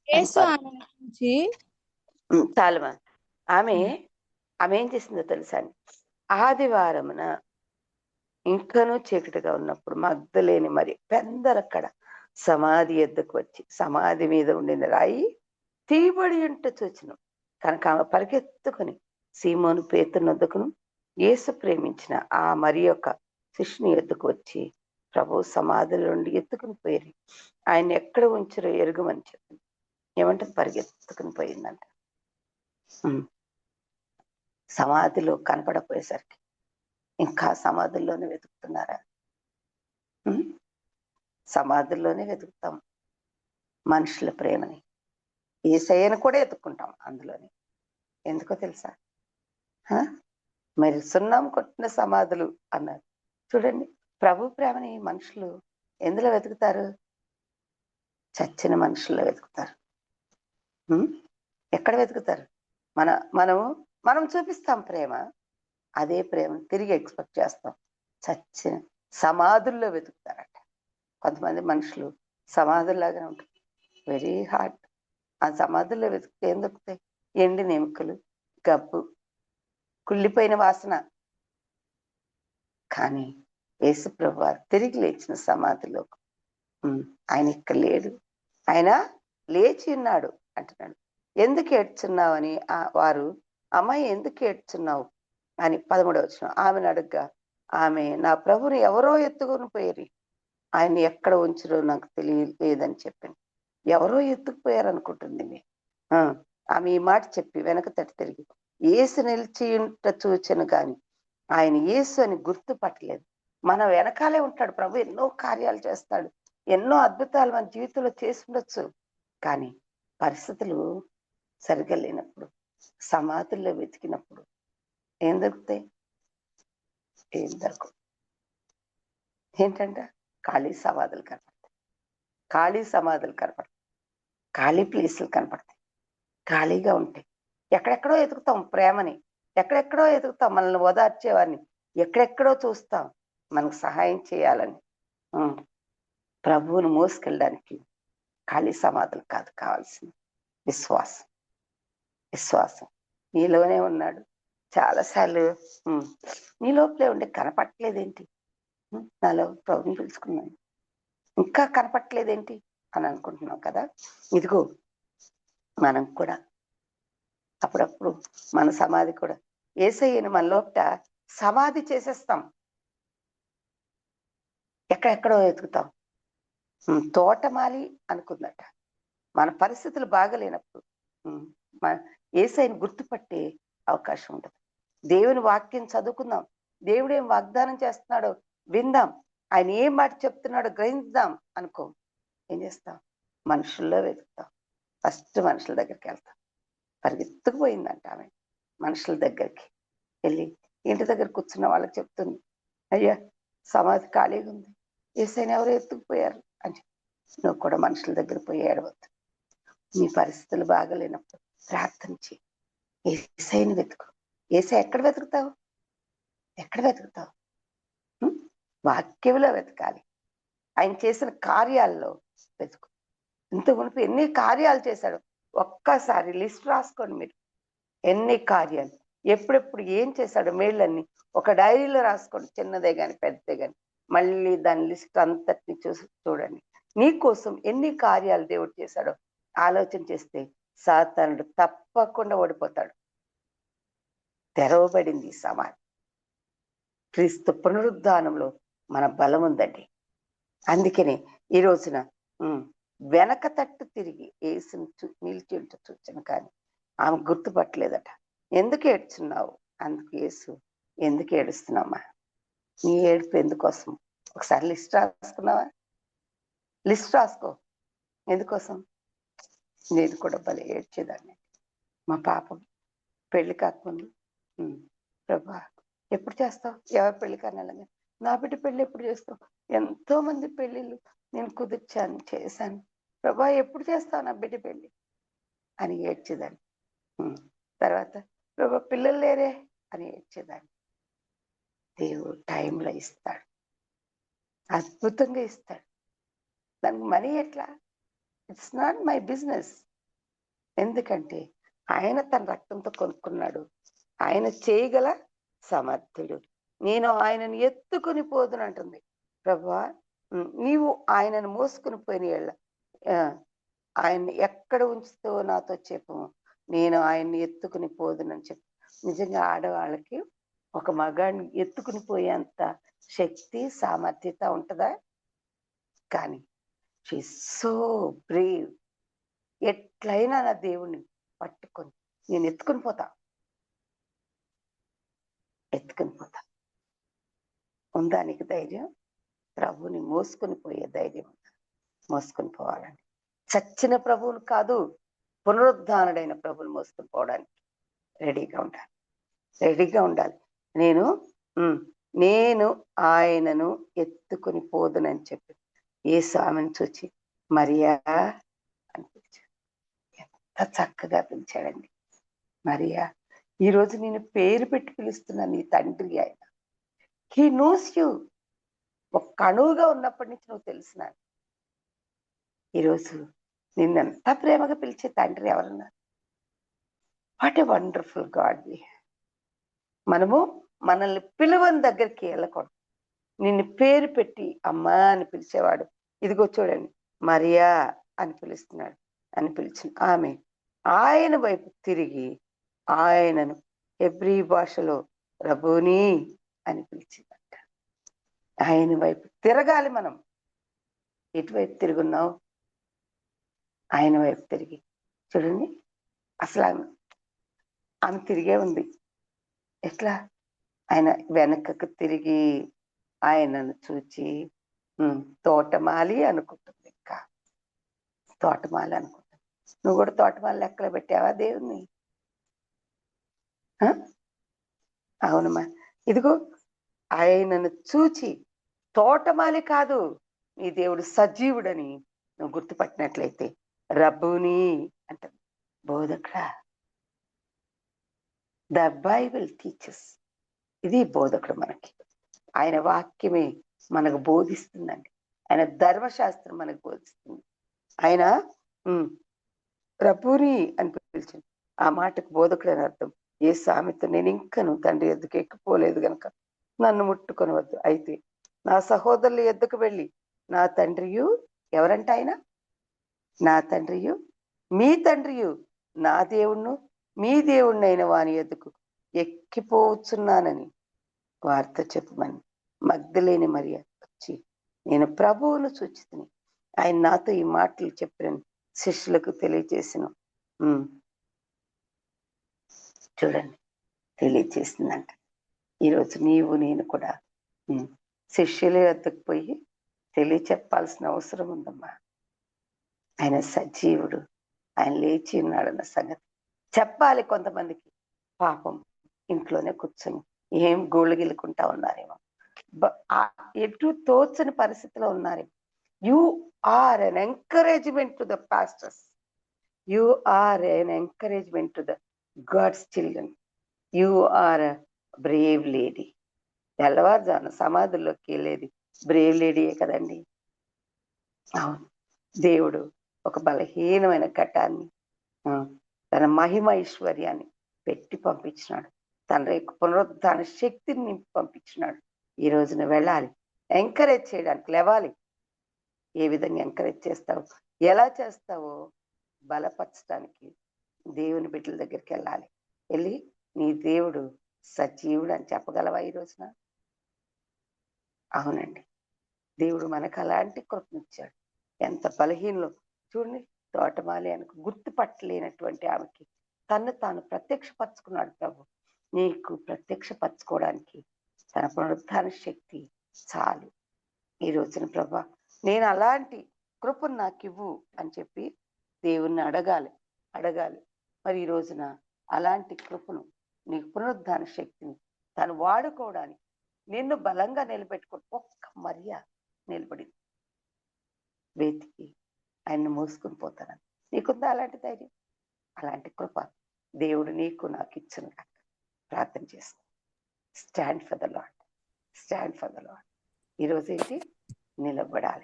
యేసు ఆమెను చూచి, చాలమా, ఆమె ఏం చేసిందో తెలుసా? ఆదివారమున ఇంకనూ చీకటిగా ఉన్నప్పుడు మగ్ధలేని మరి పెందరక్కడ సమాధి ఎద్దుకు వచ్చి సమాధి మీద ఉండిన రాయి తీయబడి ఉంటే చూచినాం. కనుక ఆమె పరిగెత్తుకుని సీమోను పేతురు వద్దకును యేసు ప్రేమించిన ఆ మరి యొక్క శిష్యుని ఎద్దుకు వచ్చి ప్రభు సమాధిలో నుండి ఎత్తుకుని పోయి ఆయన ఎక్కడ ఉంచారో ఎరుగమని చెప్పింది. ఏమంటే పరిగెత్తుకుని పోయిందంట. ఉమ్, సమాధిలో కనపడపోయేసరికి ఇంకా సమాధుల్లోనే వెతుకుతున్నారా? ఉమ్, సమాధుల్లోనే వెతుకుతాం మనుషుల ప్రేమని. యేసయ్యను కూడా ఎత్తుక్కుంటాం అందులోని. ఎందుకో తెలుసా? హ? మరి సున్నం కొట్టిన సమాధులు అన్నారు చూడండి. ప్రభు ప్రేమని మనుషులు ఎందులో వెతుకుతారు? చచ్చిన మనుషుల్లో వెతుకుతారు. ఉమ్, ఎక్కడ వెతుకుతారు? మన మనము మనం చూపిస్తాం ప్రేమ. అదే ప్రేమను తిరిగి ఎక్స్పెక్ట్ చేస్తాం. చచ్చిన సమాధుల్లో వెతుకుతారట. కొంతమంది మనుషులు సమాధుల్లాగానే ఉంటారు. Very hard. ఆ సమాధుల్లో వెతికితే ఏం దొరుకుతాయి? ఎండిన ఎముకలు, గబ్బు, కుళ్ళిపోయిన వాసన. కానీ యేసుప్రభు వారు తిరిగి లేచిన సమాధిలో ఆయన ఇక్కడ లేడు, ఆయన లేచి ఉన్నాడు అంటున్నాడు. ఎందుకు ఏడ్చున్నావని వారు, అమ్మాయి ఎందుకు ఏడ్చున్నావు అని 13వ వచనం ఆమెను అడగ్గా, ఆమె నా ప్రభుని ఎవరో ఎత్తుకొని పోయారు, ఆయన ఎక్కడ ఉంచరో నాకు తెలియలేదని చెప్పింది. ఎవరో ఎత్తుకుపోయారు అనుకుంటుంది. ఆమె ఈ మాట చెప్పి వెనక తట్టి తిరిగి యేసు నిలిచి ఉంట చూచెను గాని ఆయన యేసు అని గుర్తుపట్టలేదు. మన వెనకాలే ఉంటాడు ప్రభు. ఎన్నో కార్యాలు చేస్తాడు, ఎన్నో అద్భుతాలు మన జీవితంలో చేసి ఉండొచ్చు. కానీ పరిస్థితులు సరిగ్గా లేనప్పుడు, సమాధుల్లో వెతికినప్పుడు ఏం దొరుకుతాయి? ఏం దొరకవు. ఏంటంట? ఖాళీ సమాధులు కనపడతాయి, ఖాళీ సమాధులు కనపడతాయి, ఖాళీ ప్లేసులు కనపడతాయి, ఖాళీగా ఉంటాయి. ఎక్కడెక్కడో ఎతుకుతాం ప్రేమని, ఎక్కడెక్కడో ఎతుకుతాం మనల్ని ఓదార్చేవాడిని, ఎక్కడెక్కడో చూస్తాం మనకు సహాయం చేయాలని. ప్రభువును మోసుకెళ్ళడానికి ఖాళీ సమాధులు కాదు కావాల్సింది, విశ్వాసం. విశ్వాసం నీలోనే ఉన్నాడు. చాలాసార్లు నీ లోపలే ఉండి కనపట్టలేదేంటి? నాలో ప్రభుని పిలుచుకున్నాను, ఇంకా కనపట్టలేదేంటి అని అనుకుంటున్నాం కదా. ఇదిగో మనం కూడా అప్పుడప్పుడు మన సమాధి కూడా యేసయ్యను మన లోపట సమాధి చేసేస్తాం. ఎక్కడెక్కడో వెతుకుతాం. తోటమాలి అనుకుందట, మన పరిస్థితులు బాగలేనప్పుడు యేసయ్యను గుర్తుపట్టే అవకాశం ఉండదు. దేవుని వాక్యం చదువుకుందాం, దేవుడు ఏం వాగ్దానం చేస్తున్నాడో విందాం, ఆయన ఏం మాట చెప్తున్నాడో గ్రహించుదాం అనుకో. ఏం చేస్తాం? మనుషుల్లో వెతుకుతాం. ఫస్ట్ మనుషుల దగ్గరికి వెళ్తాం. పరిగెత్తుకుపోయిందంట ఆమె మనుషుల దగ్గరికి వెళ్ళి ఇంటి దగ్గర కూర్చున్న వాళ్ళకి చెప్తుంది, అయ్యా సమాధి ఖాళీగా ఉంది, యేసయ్యను ఎవరో ఎత్తుకుపోయారు అని. నువ్వు కూడా మనుషుల దగ్గర పోయి ఏడవద్దు. నీ పరిస్థితులు బాగలేనప్పుడు ప్రార్థన చేయి, యేసయ్యను వెతుకు. యేసయ్య ఎక్కడ వెతుకుతావు? ఎక్కడ వెతుకుతావు? వాక్యంలో వెతకాలి, ఆయన చేసిన కార్యాల్లో వెతుకు. ఇంత మునుపు ఎన్ని కార్యాలు చేశాడు ఒక్కసారి లిస్ట్ రాసుకోండి మీరు. ఎన్ని కార్యాలు, ఎప్పుడెప్పుడు ఏం చేశాడు మేళ్ళన్నీ ఒక డైరీలో రాసుకోండి, చిన్నదే కానీ పెద్దదే కానీ. మళ్ళీ దాని లిస్ట్ అంతటిని చూడండి. నీకోసం ఎన్ని కార్యాలు దేవుడు చేశాడో ఆలోచన చేస్తే సాతానుడు తప్పకుండా ఓడిపోతాడు. తెరవబడింది సమాధి. క్రీస్తు పునరుద్ధానంలో మన బలం ఉందండి. అందుకనే ఈ రోజున వెనక తట్టు తిరిగి యేసుని నిలిచి చూచాను కానీ ఆమె గుర్తుపట్టలేదట. ఎందుకు ఏడ్చున్నావు? అందుకు యేసు, ఎందుకు ఏడుస్తున్నామా? నీ ఏడుపు ఎందుకోసం? ఒకసారి లిస్ట్ రాసుకున్నావా? లిస్ట్ రాసుకో. ఎందుకోసం? నేను కూడా భలే ఏడ్చేదాన్ని. మా పాపం పెళ్లి కాకముందు, ప్రభా ఎప్పుడు చేస్తావు? ఎవరి పెళ్లి కానలాగా నా బిడ్డ పెళ్లి ఎప్పుడు చేస్తావు? ఎంతో మంది పెళ్లిళ్ళు నేను కుదిర్చాను, చేశాను, ప్రభా ఎప్పుడు చేస్తావు నా బిడ్డ పెళ్లి అని ఏడ్చేదాన్ని. తర్వాత ప్రభా పిల్లలు లేరే అని ఏడ్చేదాన్ని. దేవుడు టైంలో ఇస్తాడు, అద్భుతంగా ఇస్తాడు. దానికి మనీ ఎట్లా? It's not my business. ఎందుకంటే ఆయన తన రక్తంతో కొనుక్కున్నాడు, ఆయన చేయగల సమర్థుడు. నేను ఆయనను ఎత్తుకుని పోదును అంటుంది. ప్రభువా నీవు ఆయనను మోసుకుని పోయిన ఆయన్ని ఎక్కడ ఉంచుతావో నాతో చెప్పు, నేను ఆయన్ని ఎత్తుకుని పోదునని చెప్పు. నిజంగా ఆడవాళ్ళకి ఒక మగాడిని ఎత్తుకుని పోయేంత శక్తి సామర్థ్యత ఉంటుందా? కానీ షీ సో బ్రేవ్. ఎట్లయినా నా దేవుణ్ణి పట్టుకొని నేను ఎత్తుకుని పోతా. ఉందా నీకు ధైర్యం? ప్రభువుని మోసుకొని పోయే ధైర్యం ఉందా? మోసుకొని పోవాలని. చచ్చిన ప్రభువును కాదు, పునరుద్ధానుడైన ప్రభువుని మోసుకొని పోవడానికి రెడీగా ఉండాలి. నేను ఆయనను ఎత్తుకుని పోదునని చెప్పి యేసు ఆమెను చూచి మరియా అని పిలిచాడు. ఎంత చక్కగా పిలిచాడండి. మరియా, ఈరోజు నేను పేరు పెట్టి పిలుస్తున్నా నీ తండ్రి ఆయన. He knows you. ఒక్క అణువుగా ఉన్నప్పటి నుంచి నువ్వు తెలిసినాను. ఈరోజు నిన్నెంత ప్రేమగా పిలిచే తండ్రి ఎవరున్నారు? What a wonderful God we have. మనము మనల్ని పిలువని దగ్గరికి వెళ్ళకూడదు. నిన్ను పేరు పెట్టి అమ్మా అని పిలిచేవాడు. ఇదిగో చూడండి, మరియా అని పిలుస్తున్నాడు. అని పిలిచిన ఆమె ఆయన వైపు తిరిగి ఆయనను హెబ్రీ భాషలో రబూనీ అని పిలిచిందంట. ఆయన వైపు తిరగాలి మనం. ఎటువైపు తిరుగున్నావు? ఆయన వైపు తిరిగి చూడండి. అసలు ఆమె తిరిగే ఉంది. ఎట్లా? ఆయన వెనకకు తిరిగి ఆయనను చూచి తోటమాలి అనుకుంటుంది. ఇంకా తోటమాలి అనుకుంటుంది. నువ్వు కూడా తోటమాలి లెక్కలో పెట్టావా దేవుణ్ణి? అవునమ్మా. ఇదిగో ఆయనను చూచి తోటమాలి కాదు, నీ దేవుడు సజీవుడని నువ్వు గుర్తుపట్టినట్లయితే రబ్బూని అంటే బోధకుడా. The Bible teachers. ఇది బోధకుడు మనకి. ఆయన వాక్యమే మనకు బోధిస్తుందండి. ఆయన ధర్మశాస్త్రం మనకు బోధిస్తుంది. ఆయన రబ్బూని అని పిలిచింది. ఆ మాటకు బోధకుడు అని అర్థం. ఏ సామెత నేను ఇంకను తండ్రి ఎద్దుకు ఎక్కిపోలేదు గనక నన్ను ముట్టుకొనవద్దు. అయితే నా సహోదరుల ఎద్దుకు వెళ్ళి నా తండ్రియు, ఎవరంట ఆయన? నా తండ్రియు మీ తండ్రియు, నా దేవుణ్ణు మీ దేవుణ్ణైన వాని ఎద్దుకు ఎక్కిపోవచ్చున్నానని వార్త చెప్పమని మగ్ధలేని మరియ వచ్చి నేను ప్రభువును చూచితిని, ఆయన నాతో ఈ మాటలు చెప్పిన శిష్యులకు తెలియజేసిన. చూడండి, తెలియజేసిందంట. ఈరోజు నీవు నేను కూడా శిష్యుల వద్దకు పోయి తెలియచెప్పాల్సిన అవసరం ఉందమ్మా. ఆయన సజీవుడు, ఆయన లేచి ఉన్నాడన్న సంగతి చెప్పాలి. కొంతమందికి పాపం ఇంట్లోనే కూర్చొని ఏం గోళ్ళగిల్లుకుంటా ఉన్నారేమో, ఎటు తోచని పరిస్థితిలో ఉన్నారేమో. You are an encouragement to the pastors. You are an encouragement to the God's children. You are a brave lady. తెల్లవారుజాను సమాధుల్లోకి వెళ్ళేది బ్రేవ్ లేడీయే కదండి. అవును, దేవుడు ఒక బలహీనమైన ఘటాన్ని తన మహిమ ఐశ్వర్యాన్ని పెట్టి పంపించినాడు. తన యొక్క పునరుద్ధాన శక్తిని నింపి పంపించినాడు. ఈ రోజున వెళ్ళాలి, ఎంకరేజ్ చేయడానికి లేవాలి. ఏ విధంగా ఎంకరేజ్ చేస్తావు, ఎలా చేస్తావో బలపరచడానికి దేవుని బిడ్డల దగ్గరికి వెళ్ళాలి. వెళ్ళి నీ దేవుడు సజీవుడు అని చెప్పగలవా ఈ రోజున? అవునండి, దేవుడు మనకు అలాంటి కృపనిచ్చాడు. ఎంత బలహీనలో చూడండి. తోటమాలి అనుకు గుర్తుపట్టలేనటువంటి ఆమెకి తను తాను ప్రత్యక్షపరచుకున్నాడు ప్రభు. నీకు ప్రత్యక్షపరచుకోవడానికి తన పునరుద్ధాన శక్తి చాలు. ఈ రోజున ప్రభా, నేను అలాంటి కృపను నాకు ఇవ్వు అని చెప్పి దేవుణ్ణి అడగాలి. మరి ఈ రోజున అలాంటి కృపను, నీకు పునరుద్ధాన శక్తిని తను వాడుకోవడానికి నిన్ను బలంగా నిలబెట్టుకుని ఒక్క మరియ నిలబడింది. వెతికి ఆయన్ని మోసుకుని పోతానని నీకుందా అలాంటి ధైర్యం, అలాంటి కృప దేవుడు నీకు నాకు ఇచ్చిన ప్రార్థన చేసుకో. Stand for the lord. ఈరోజు ఏంటి? నిలబడాలి.